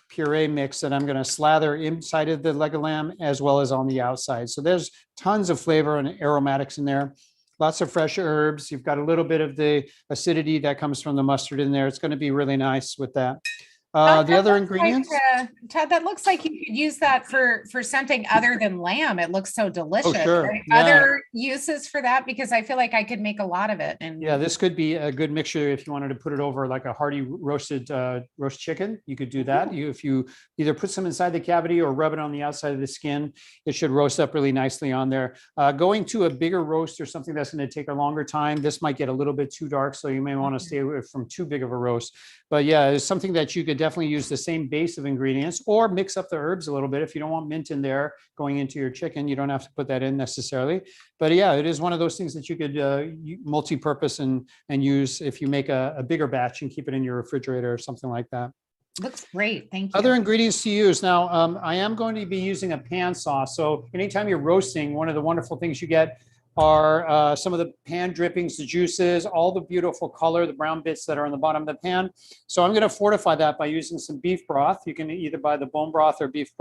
Speaker 6: puree mix that I'm going to slather inside of the leg of lamb as well as on the outside. So there's tons of flavor and aromatics in there. Lots of fresh herbs. You've got a little bit of the acidity that comes from the mustard in there. It's going to be really nice with that. The other ingredients.
Speaker 1: Todd, that looks like you could use that for something other than lamb. It looks so delicious.
Speaker 6: Oh, sure.
Speaker 1: Right?
Speaker 6: Yeah.
Speaker 1: Other uses for that, because I feel like I could make a lot of it. And
Speaker 6: yeah, this could be a good mixture if you wanted to put it over like a hearty roasted roast chicken. You could do that. If you either put some inside the cavity or rub it on the outside of the skin, it should roast up really nicely on there. Going to a bigger roast or something that's going to take a longer time, this might get a little bit too dark, so you may want to stay away from too big of a roast. But yeah, it's something that you could definitely use the same base of ingredients or mix up the herbs a little bit. If you don't want mint in there going into your chicken, you don't have to put that in necessarily. But yeah, it is one of those things that you could multi-purpose and use if you make a bigger batch and keep it in your refrigerator or something like that.
Speaker 1: looks great. Thank you.
Speaker 6: Other ingredients to use. Now, I am going to be using a pan sauce. So anytime you're roasting, one of the wonderful things you get are some of the pan drippings, the juices, all the beautiful color, the brown bits that are on the bottom of the pan. So I'm going to fortify that by using some beef broth. You can either buy the bone broth or beef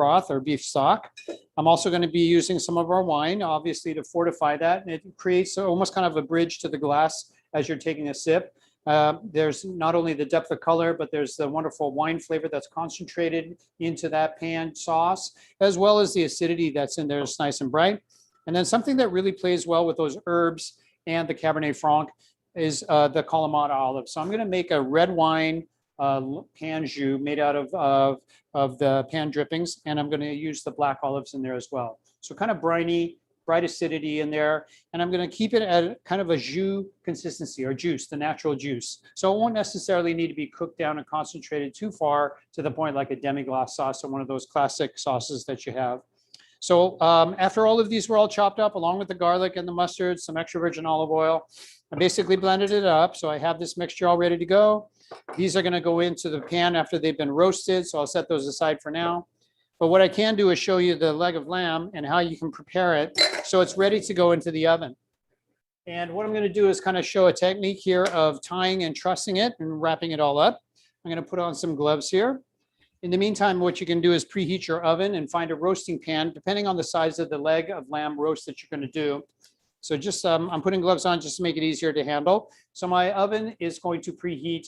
Speaker 6: stock. I'm also going to be using some of our wine, obviously, to fortify that. And it creates almost kind of a bridge to the glass as you're taking a sip. There's not only the depth of color, but there's the wonderful wine flavor that's concentrated into that pan sauce, as well as the acidity that's in there. It's nice and bright. And then something that really plays well with those herbs and the Cabernet Franc is the Kalamata olive. So I'm going to make a red wine pan jus made out of the pan drippings, and I'm going to use the black olives in there as well. So kind of briny, bright acidity in there, and I'm going to keep it at kind of a jus consistency, or juice, the natural juice. So it won't necessarily need to be cooked down and concentrated too far to the point like a demi-glace sauce or one of those classic sauces that you have. So after all of these were all chopped up, along with the garlic and the mustard, some extra virgin olive oil, I basically blended it up. So I have this mixture all ready to go. These are going to go into the pan after they've been roasted. So I'll set those aside for now. But what I can do is show you the leg of lamb and how you can prepare it so it's ready to go into the oven. And what I'm going to do is kind of show a technique here of tying and trussing it and wrapping it all up. I'm going to put on some gloves here. In the meantime, what you can do is preheat your oven and find a roasting pan, depending on the size of the leg of lamb roast that you're going to do. So just, I'm putting gloves on just to make it easier to handle. So my oven is going to preheat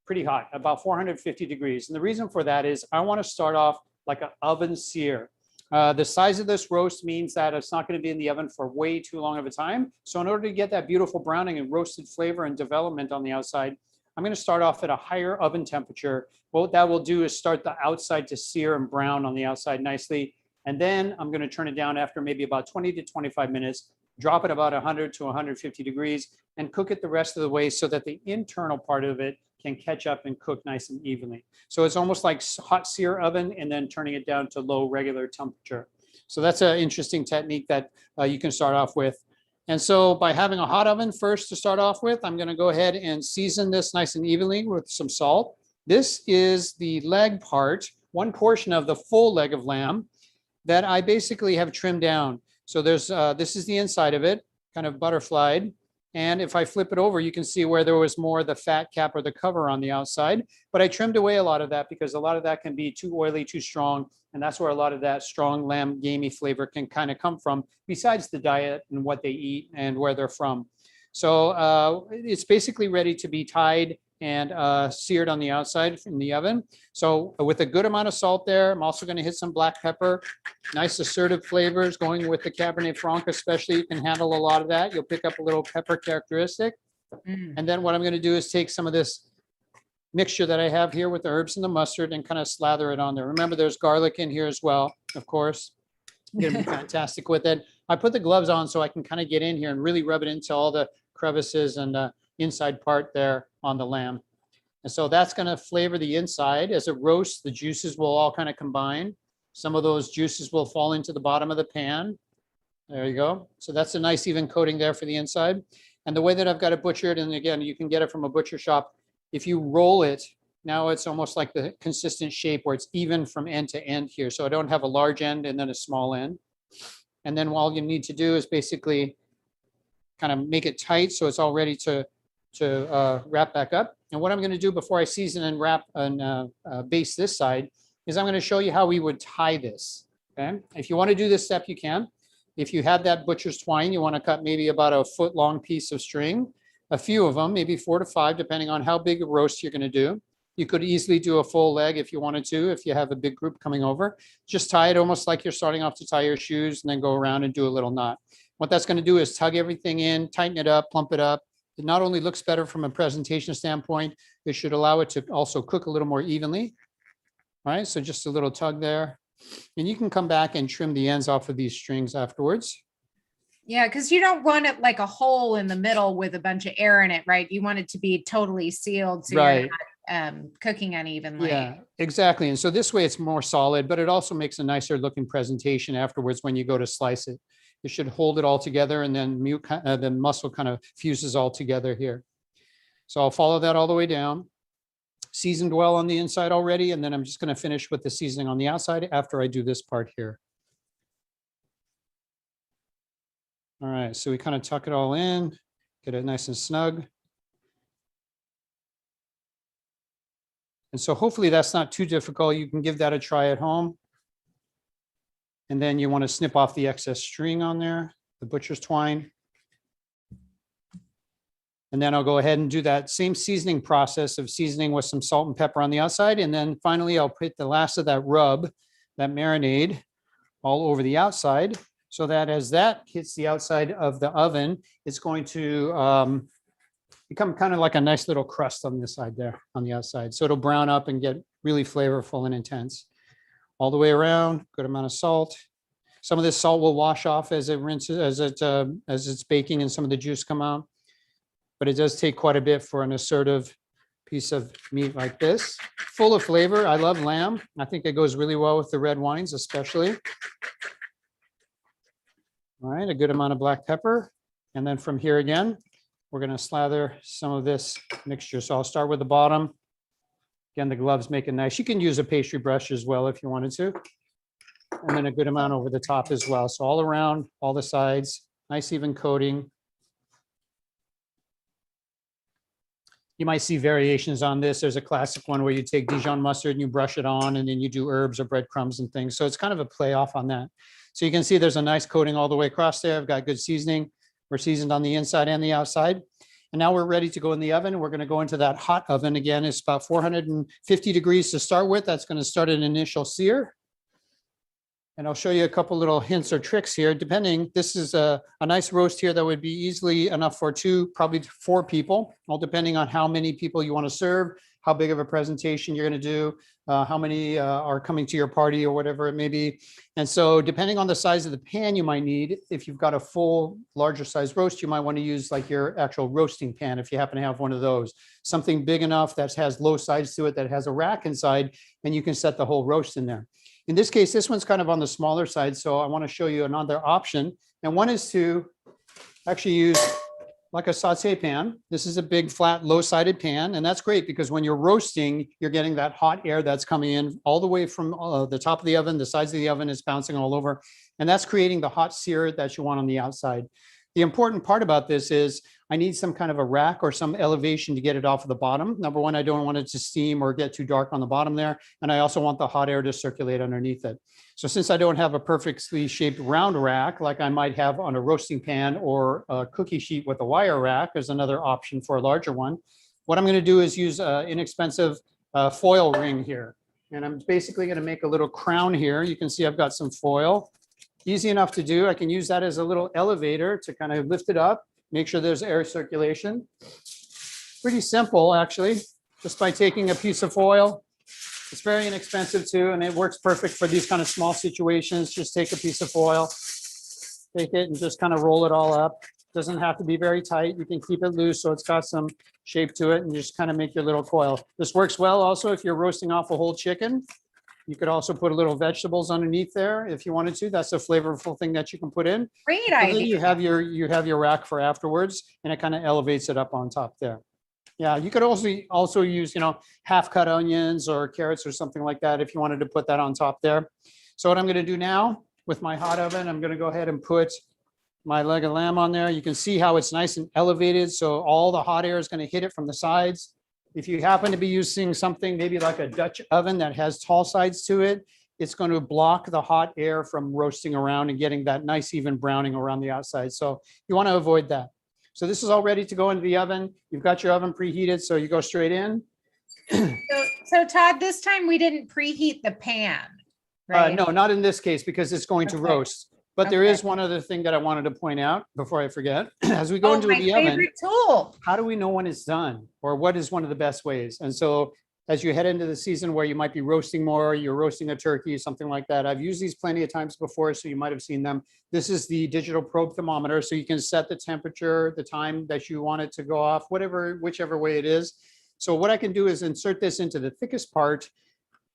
Speaker 6: pretty hot, about 450 degrees. And the reason for that is I want to start off like an oven sear. The size of this roast means that it's not going to be in the oven for way too long of a time. So in order to get that beautiful browning and roasted flavor and development on the outside, I'm going to start off at a higher oven temperature. What that will do is start the outside to sear and brown on the outside nicely. And then I'm going to turn it down after maybe about 20 to 25 minutes, drop it about 100 to 150 degrees, and cook it the rest of the way so that the internal part of it can catch up and cook nice and evenly. So it's almost like hot sear oven and then turning it down to low regular temperature. So that's an interesting technique that you can start off with. And so by having a hot oven first to start off with, I'm going to go ahead and season this nice and evenly with some salt. This is the leg part, one portion of the full leg of lamb that I basically have trimmed down. So there's this is the inside of it, kind of butterflied. And if I flip it over, you can see where there was more of the fat cap or the cover on the outside. But I trimmed away a lot of that because a lot of that can be too oily, too strong. And that's where a lot of that strong lamb gamey flavor can kind of come from, besides the diet and what they eat and where they're from. So it's basically ready to be tied and seared on the outside in the oven. So with a good amount of salt there, I'm also going to hit some black pepper, nice assertive flavors going with the Cabernet Franc, especially. You can handle a lot of that. You'll pick up a little pepper characteristic. And then what I'm going to do is take some of this mixture that I have here with the herbs and the mustard and kind of slather it on there. Remember, there's garlic in here as well, of course. Going to be fantastic with it. I put the gloves on so I can kind of get in here and really rub it into all the crevices and inside part there on the lamb. And so that's going to flavor the inside. As it roasts, the juices will all kind of combine. Some of those juices will fall into the bottom of the pan. There you go. So that's a nice even coating there for the inside. And the way that I've got it butchered, and again, you can get it from a butcher shop. If you roll it, now it's almost like the consistent shape where it's even from end to end here. So I don't have a large end and then a small end. And then all you need to do is basically kind of make it tight so it's all ready to wrap back up. And what I'm going to do before I season and wrap and base this side is I'm going to show you how we would tie this. Okay. If you want to do this step, you can. If you have that butcher's twine, you want to cut maybe about a foot long piece of string, a few of them, maybe 4 to 5, depending on how big a roast you're going to do. You could easily do a full leg if you wanted to, if you have a big group coming over. Just tie it almost like you're starting off to tie your shoes and then go around and do a little knot. What that's going to do is tug everything in, tighten it up, plump it up. It not only looks better from a presentation standpoint, it should allow it to also cook a little more evenly. All right, so just a little tug there. And you can come back and trim the ends off of these strings afterwards.
Speaker 1: Yeah, because you don't want it like a hole in the middle with a bunch of air in it, right? You want it to be totally sealed so
Speaker 6: Right.
Speaker 1: you're not cooking unevenly.
Speaker 6: Yeah, exactly. And so this way it's more solid, but it also makes a nicer looking presentation afterwards when you go to slice it. It should hold it all together, and then the muscle kind of fuses all together here. So I'll follow that all the way down. Seasoned well on the inside already, and then I'm just going to finish with the seasoning on the outside after I do this part here. All right, so we kind of tuck it all in, get it nice and snug. And so hopefully that's not too difficult. You can give that a try at home. And then you want to snip off the excess string on there, the butcher's twine. And then I'll go ahead and do that same seasoning process of seasoning with some salt and pepper on the outside. And then finally, I'll put the last of that rub, that marinade, all over the outside, so that as that hits the outside of the oven, it's going to become kind of like a nice little crust on this side there on the outside. So it'll brown up and get really flavorful and intense. All the way around, good amount of salt. Some of this salt will wash off as it rinses, as it's baking and some of the juice come out. But it does take quite a bit for an assertive piece of meat like this. Full of flavor. I love lamb. I think it goes really well with the red wines, especially. All right, a good amount of black pepper. And then from here again, we're going to slather some of this mixture. So I'll start with the bottom. Again, the gloves make it nice. You can use a pastry brush as well if you wanted to. And then a good amount over the top as well. So all around, all the sides, nice even coating. You might see variations on this. There's a classic one where you take Dijon mustard and you brush it on, and then you do herbs or breadcrumbs and things. So it's kind of a play off on that. So you can see there's a nice coating all the way across there. I've got good seasoning. We're seasoned on the inside and the outside. And now we're ready to go in the oven. We're going to go into that hot oven. Again, it's about 450 degrees to start with. That's going to start an initial sear. And I'll show you a couple little hints or tricks here, depending. This is a nice roast here that would be easily enough for 2, probably 4 people, all depending on how many people you want to serve, how big of a presentation you're going to do, how many are coming to your party or whatever it may be. And so depending on the size of the pan you might need, if you've got a full larger size roast, you might want to use like your actual roasting pan if you happen to have one of those. Something big enough that has low sides to it, that has a rack inside, and you can set the whole roast in there. In this case, this one's kind of on the smaller side, so I want to show you another option. And one is to actually use like a sauté pan. This is a big, flat, low-sided pan, and that's great because when you're roasting, you're getting that hot air that's coming in all the way from the top of the oven, the sides of the oven is bouncing all over, and that's creating the hot sear that you want on the outside. The important part about this is I need some kind of a rack or some elevation to get it off of the bottom. Number one, I don't want it to steam or get too dark on the bottom there. And I also want the hot air to circulate underneath it. So since I don't have a perfectly shaped round rack, like I might have on a roasting pan or a cookie sheet with a wire rack, there's another option for a larger one. What I'm going to do is use an inexpensive foil ring here. And I'm basically going to make a little crown here. You can see I've got some foil. Easy enough to do. I can use that as a little elevator to kind of lift it up, make sure there's air circulation. Pretty simple, actually, just by taking a piece of foil. It's very inexpensive too, and it works perfect for these kind of small situations. Just take a piece of foil, take it and just kind of roll it all up. Doesn't have to be very tight. You can keep it loose so it's got some shape to it and just kind of make your little coil. This works well also if you're roasting off a whole chicken. You could also put a little vegetables underneath there if you wanted to. That's a flavorful thing that you can put in.
Speaker 1: Great
Speaker 6: So then
Speaker 1: idea.
Speaker 6: you have your rack for afterwards, and it kind of elevates it up on top there. Yeah, you could also use, half cut onions or carrots or something like that if you wanted to put that on top there. So what I'm going to do now with my hot oven, I'm going to go ahead and put my leg of lamb on there. You can see how it's nice and elevated. So all the hot air is going to hit it from the sides. If you happen to be using something maybe like a Dutch oven that has tall sides to it, it's going to block the hot air from roasting around and getting that nice even browning around the outside. So you want to avoid that. So this is all ready to go into the oven. You've got your oven preheated, so you go straight in.
Speaker 1: So Todd, this time we didn't preheat the pan, right?
Speaker 6: No, not in this case because it's going to
Speaker 1: Okay.
Speaker 6: roast. But there
Speaker 1: Okay.
Speaker 6: is one other thing that I wanted to point out before I forget. As we go into
Speaker 1: my
Speaker 6: the oven,
Speaker 1: favorite tool.
Speaker 6: how do we know when it's done or what is one of the best ways? And so as you head into the season where you might be roasting more, you're roasting a turkey, something like that. I've used these plenty of times before, so you might have seen them. This is the digital probe thermometer. So you can set the temperature, the time that you want it to go off, whichever way it is. So what I can do is insert this into the thickest part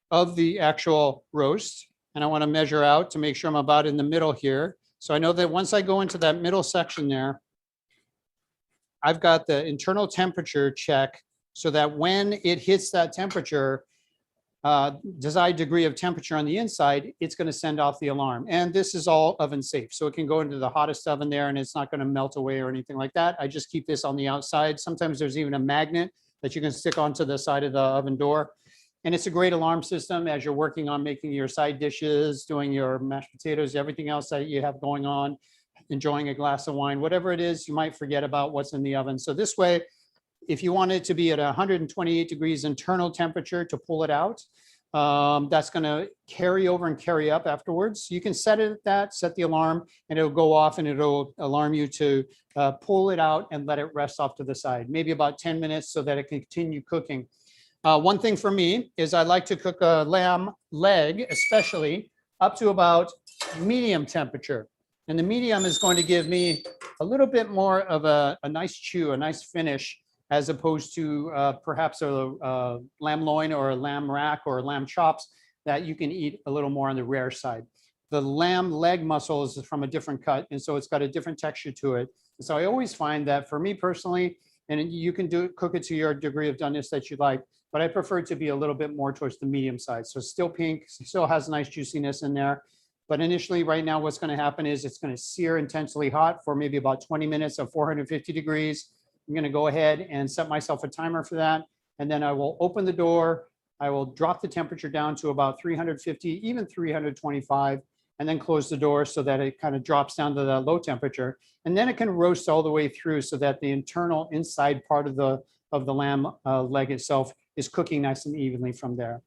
Speaker 6: of the actual roast. And I want to measure out to make sure I'm about in the middle here. So I know that once I go into that middle section there, I've got the internal temperature check so that when it hits that temperature, desired degree of temperature on the inside, it's going to send off the alarm. And this is all oven safe. So it can go into the hottest oven there and it's not going to melt away or anything like that. I just keep this on the outside. Sometimes there's even a magnet that you can stick onto the side of the oven door. And it's a great alarm system as you're working on making your side dishes, doing your mashed potatoes, everything else that you have going on, enjoying a glass of wine, whatever it is, you might forget about what's in the oven. So this way, if you want it to be at 128 degrees internal temperature to pull it out, that's going to carry over and carry up afterwards. You can set it at that, set the alarm, and it'll go off and it'll alarm you to pull it out and let it rest off to the side, maybe about 10 minutes so that it can continue cooking. One thing for me is I like to cook a lamb leg, especially up to about medium temperature. And the medium is going to give me a little bit more of a nice chew, a nice finish, as opposed to perhaps a lamb loin or a lamb rack or lamb chops that you can eat a little more on the rare side. The lamb leg muscle is from a different cut, and so it's got a different texture to it. So I always find that for me personally, and you can cook it to your degree of doneness that you like, but I prefer it to be a little bit more towards the medium side. So still pink, still has nice juiciness in there. But initially right now, what's going to happen is it's going to sear intensely hot for maybe about 20 minutes at 450 degrees. I'm going to go ahead and set myself a timer for that. And then I will open the door. I will drop the temperature down to about 350, even 325, and then close the door so that it kind of drops down to the low temperature. And then it can roast all the way through so that the internal inside part of the lamb leg itself is cooking nice and evenly from there.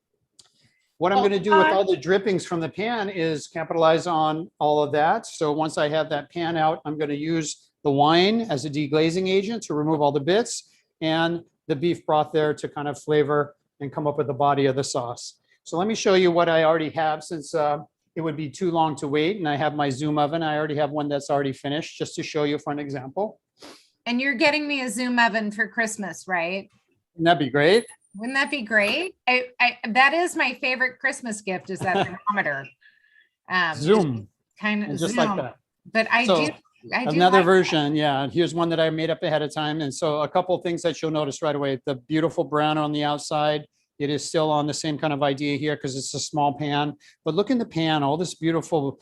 Speaker 6: What I'm going to do with all the drippings from the pan is capitalize on all of that. So once I have that pan out, I'm going to use the wine as a deglazing agent to remove all the bits, and the beef broth there to kind of flavor and come up with the body of the sauce. So let me show you what I already have, since it would be too long to wait. And I have my Zoom oven. I already have one that's already finished, just to show you for an example.
Speaker 1: And you're getting me a Zoom oven for Christmas, right?
Speaker 6: Wouldn't that be great?
Speaker 1: Wouldn't that be great? That is my favorite Christmas gift, is that thermometer.
Speaker 6: Zoom.
Speaker 1: Kind of
Speaker 6: Just
Speaker 1: Zoom.
Speaker 6: like that.
Speaker 1: But I
Speaker 6: So,
Speaker 1: do
Speaker 6: another
Speaker 1: like
Speaker 6: version, yeah. Here's one that I made up ahead of time. And so a couple of things that you'll notice right away: the beautiful brown on the outside. It is still on the same kind of idea here because it's a small pan. But look in the pan, all this beautiful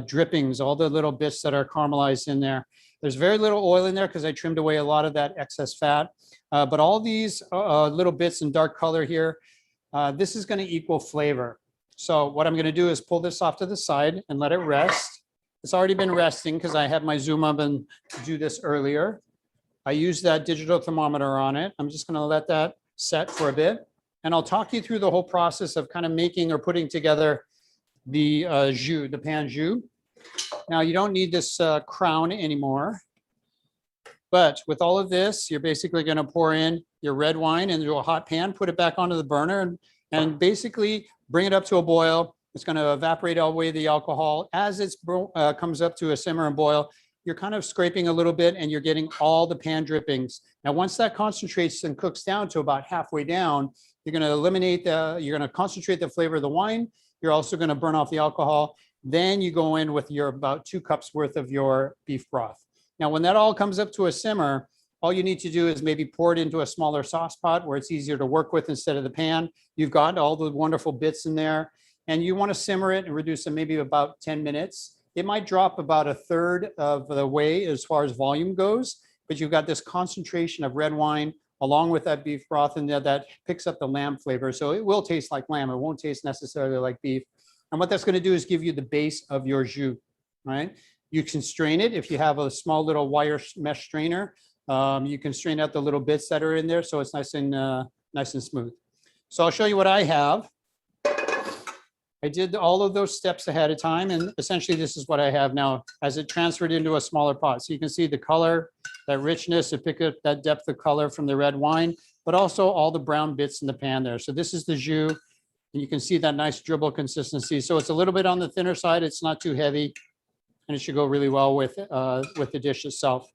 Speaker 6: drippings, all the little bits that are caramelized in there. There's very little oil in there because I trimmed away a lot of that excess fat. But all these little bits in dark color here, this is going to equal flavor. So what I'm going to do is pull this off to the side and let it rest. It's already been resting because I had my Zoom oven to do this earlier. I used that digital thermometer on it. I'm just going to let that set for a bit. And I'll talk you through the whole process of kind of making or putting together the jus, the pan jus. Now, you don't need this crown anymore. But with all of this, you're basically going to pour in your red wine into a hot pan, put it back onto the burner, and basically bring it up to a boil. It's going to evaporate away the alcohol. As it comes up to a simmer and boil, you're kind of scraping a little bit and you're getting all the pan drippings. Now, once that concentrates and cooks down to about halfway down, you're going to you're going to concentrate the flavor of the wine. You're also going to burn off the alcohol. Then you go in with your about 2 cups worth of your beef broth. Now, when that all comes up to a simmer, all you need to do is maybe pour it into a smaller sauce pot where it's easier to work with instead of the pan. You've got all the wonderful bits in there, and you want to simmer it and reduce it maybe about 10 minutes. It might drop about a third of the way as far as volume goes, but you've got this concentration of red wine along with that beef broth in there that picks up the lamb flavor. So it will taste like lamb. It won't taste necessarily like beef. And what that's going to do is give you the base of your jus, right? You can strain it if you have a small little wire mesh strainer. You can strain out the little bits that are in there so it's nice and smooth. So I'll show you what I have. I did all of those steps ahead of time, and essentially this is what I have now as it transferred into a smaller pot. So you can see the color, that richness, it picked up that depth of color from the red wine, but also all the brown bits in the pan there. So this is the jus, and you can see that nice dribble consistency. So it's a little bit on the thinner side. It's not too heavy, and it should go really well with the dish itself.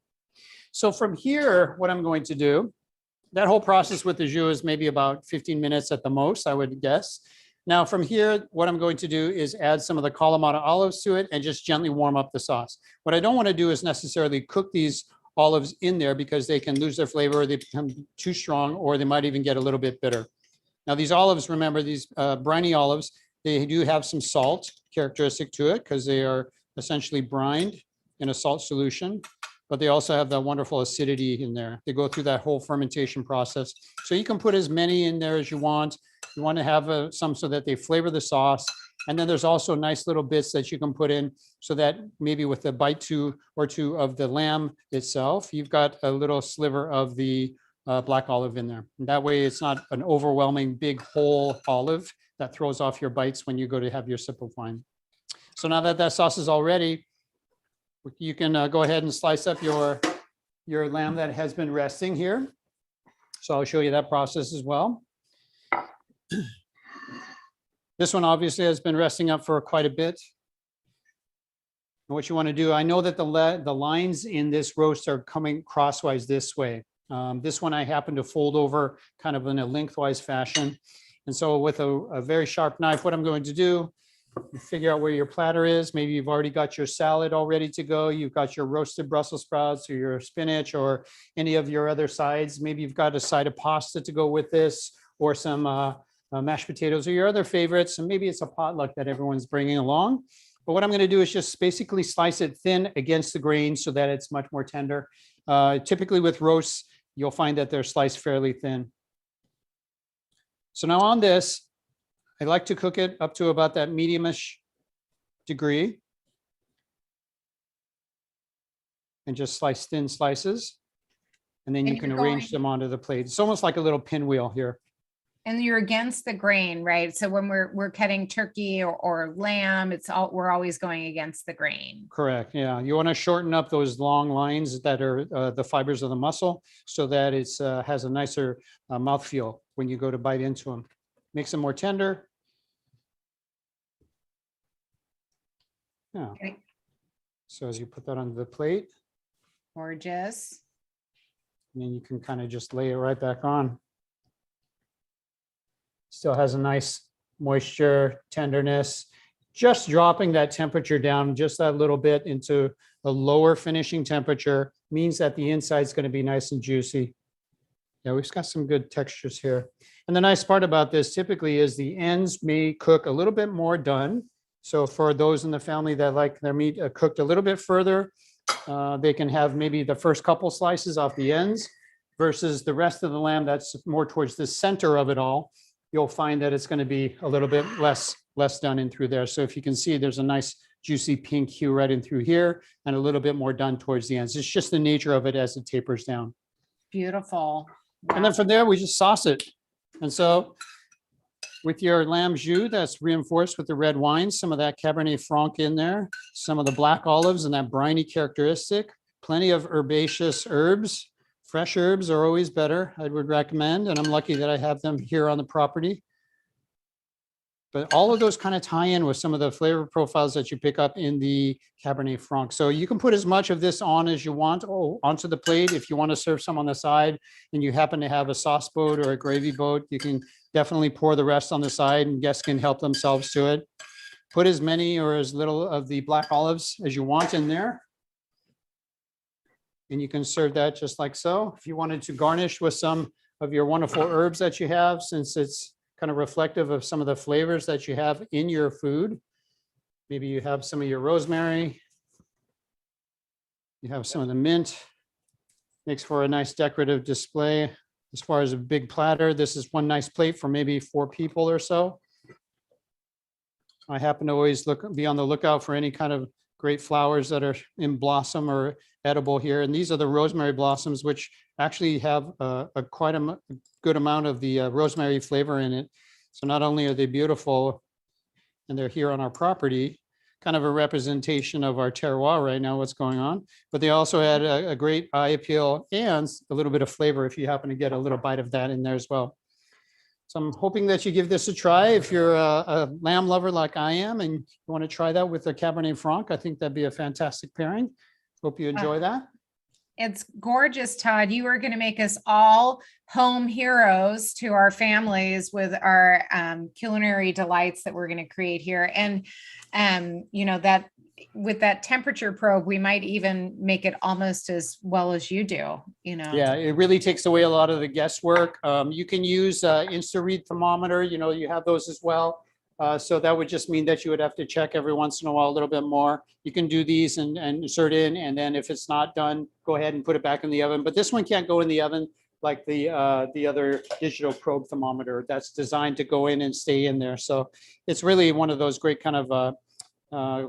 Speaker 6: So from here, what I'm going to do, that whole process with the jus is maybe about 15 minutes at the most, I would guess. Now from here, what I'm going to do is add some of the Kalamata olives to it and just gently warm up the sauce. What I don't want to do is necessarily cook these olives in there because they can lose their flavor, or they become too strong, or they might even get a little bit bitter. Now these olives, remember these briny olives, they do have some salt characteristic to it because they are essentially brined in a salt solution, but they also have that wonderful acidity in there. They go through that whole fermentation process. So you can put as many in there as you want. You want to have some so that they flavor the sauce. And then there's also nice little bits that you can put in so that maybe with a bite or two of the lamb itself, you've got a little sliver of the black olive in there. And that way it's not an overwhelming big whole olive that throws off your bites when you go to have your sip of wine. So now that that sauce is all ready, you can go ahead and slice up your lamb that has been resting here. So I'll show you that process as well. This one obviously has been resting up for quite a bit. And what you want to do, I know that the lines in this roast are coming crosswise this way. This one I happen to fold over kind of in a lengthwise fashion. And so with a very sharp knife, what I'm going to do, figure out where your platter is. Maybe you've already got your salad all ready to go. You've got your roasted Brussels sprouts or your spinach or any of your other sides. Maybe you've got a side of pasta to go with this, or some mashed potatoes or your other favorites. And maybe it's a potluck that everyone's bringing along. But what I'm going to do is just basically slice it thin against the grain so that it's much more tender. Typically with roasts, you'll find that they're sliced fairly thin. So now on this, I like to cook it up to about that medium-ish degree. And just slice thin slices. And then you can arrange them onto the plate. It's almost like a little pinwheel here.
Speaker 1: And you're against the grain, right? So when we're cutting turkey or lamb, we're always going against the grain.
Speaker 6: Correct. Yeah. You want to shorten up those long lines that are the fibers of the muscle so that it's has a nicer mouthfeel when you go to bite into them. Makes them more tender. Yeah.
Speaker 1: Okay.
Speaker 6: So as you put that on the plate,
Speaker 1: Gorgeous.
Speaker 6: and then you can kind of just lay it right back on. Still has a nice moisture, tenderness. Just dropping that temperature down just that little bit into a lower finishing temperature means that the inside is going to be nice and juicy. Yeah, we've got some good textures here. And the nice part about this typically is the ends may cook a little bit more done. So for those in the family that like their meat cooked a little bit further, they can have maybe the first couple slices off the ends versus the rest of the lamb that's more towards the center of it all. You'll find that it's going to be a little bit less done in through there. So if you can see, there's a nice juicy pink hue right in through here and a little bit more done towards the ends. It's just the nature of it as it tapers down.
Speaker 1: Beautiful.
Speaker 6: And then from there, we just sauce it. And so with your lamb jus that's reinforced with the red wine, some of that Cabernet Franc in there, some of the black olives and that briny characteristic, plenty of herbaceous herbs. Fresh herbs are always better, I would recommend, and I'm lucky that I have them here on the property. But all of those kind of tie in with some of the flavor profiles that you pick up in the Cabernet Franc. So you can put as much of this on as you want onto the plate. If you want to serve some on the side and you happen to have a sauce boat or a gravy boat, you can definitely pour the rest on the side and guests can help themselves to it. Put as many or as little of the black olives as you want in there. And you can serve that just like so. If you wanted to garnish with some of your wonderful herbs that you have, since it's kind of reflective of some of the flavors that you have in your food. Maybe you have some of your rosemary. You have some of the mint. Makes for a nice decorative display. As far as a big platter, this is one nice plate for maybe 4 people or so. I happen to always be on the lookout for any kind of great flowers that are in blossom or edible here. And these are the rosemary blossoms, which actually have quite a good amount of the rosemary flavor in it. So not only are they beautiful and they're here on our property, kind of a representation of our terroir right now, what's going on, but they also had a great eye appeal and a little bit of flavor if you happen to get a little bite of that in there as well. So I'm hoping that you give this a try. If you're a lamb lover like I am and you want to try that with a Cabernet Franc, I think that'd be a fantastic pairing. Hope you enjoy that.
Speaker 1: It's gorgeous, Todd. You are going to make us all home heroes to our families with our culinary delights that we're going to create here. And, you know, that with that temperature probe, we might even make it almost as well as you do, you know.
Speaker 6: Yeah, it really takes away a lot of the guesswork. You can use InstaRead thermometer, you know, you have those as well. So that would just mean that you would have to check every once in a while a little bit more. You can do these and insert in, and then if it's not done, go ahead and put it back in the oven. But this one can't go in the oven like the other digital probe thermometer that's designed to go in and stay in there. So it's really one of those great kind of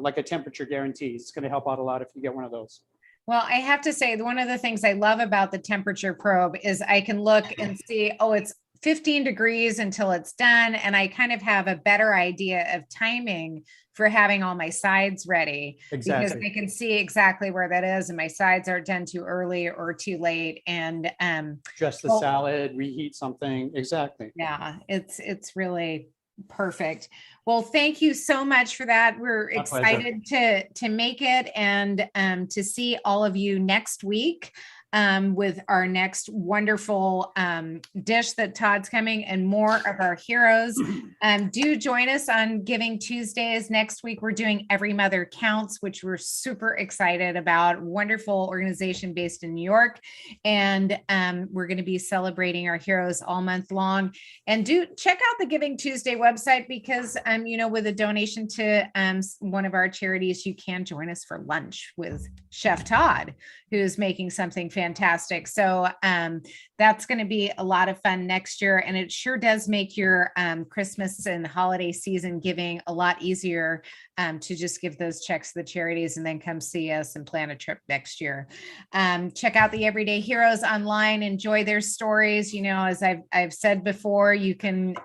Speaker 6: like a temperature guarantee. It's going to help out a lot if you get one of those.
Speaker 1: Well, I have to say, one of the things I love about the temperature probe is I can look and see, oh, it's 15 degrees until it's done. And I kind of have a better idea of timing for having all my sides ready.
Speaker 6: Exactly.
Speaker 1: Because I can see exactly where that is. And my sides aren't done too early or too late. And
Speaker 6: just the salad, reheat something. Exactly.
Speaker 1: Yeah, it's really perfect. Well, thank you so much for that. We're excited to make it and to see all of you next week with our next wonderful dish that Todd's coming and more of our heroes. Do join us on Giving Tuesdays. Next week, we're doing Every Mother Counts, which we're super excited about. Wonderful organization based in New York. And we're going to be celebrating our heroes all month long. And do check out the Giving Tuesday website because, you know, with a donation to one of our charities, you can join us for lunch with Chef Todd, who's making something fantastic fantastic. So that's going to be a lot of fun next year. And it sure does make your Christmas and holiday season giving a lot easier to just give those checks to the charities and then come see us and plan a trip next year. Check out the Everyday Heroes online, enjoy their stories. As I've said before, you can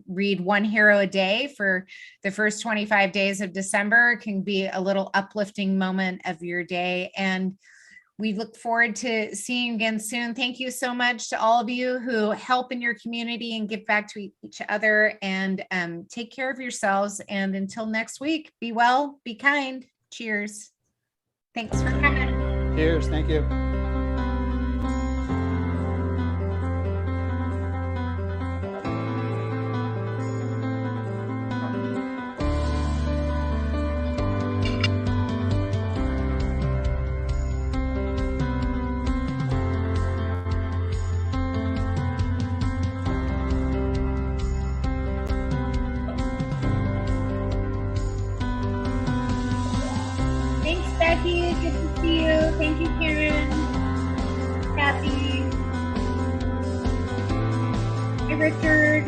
Speaker 1: read one hero a day for the first 25 days of December. It can be a little uplifting moment of your day. And we look forward to seeing you again soon. Thank you so much to all of you who help in your community and give back to each other, and take care of yourselves. And until next week, be well, be kind. Cheers. Thanks for coming.
Speaker 6: Cheers. Thank you.
Speaker 1: Becky, good to see you. Thank you, Karen. Kathy. Hi, Richard.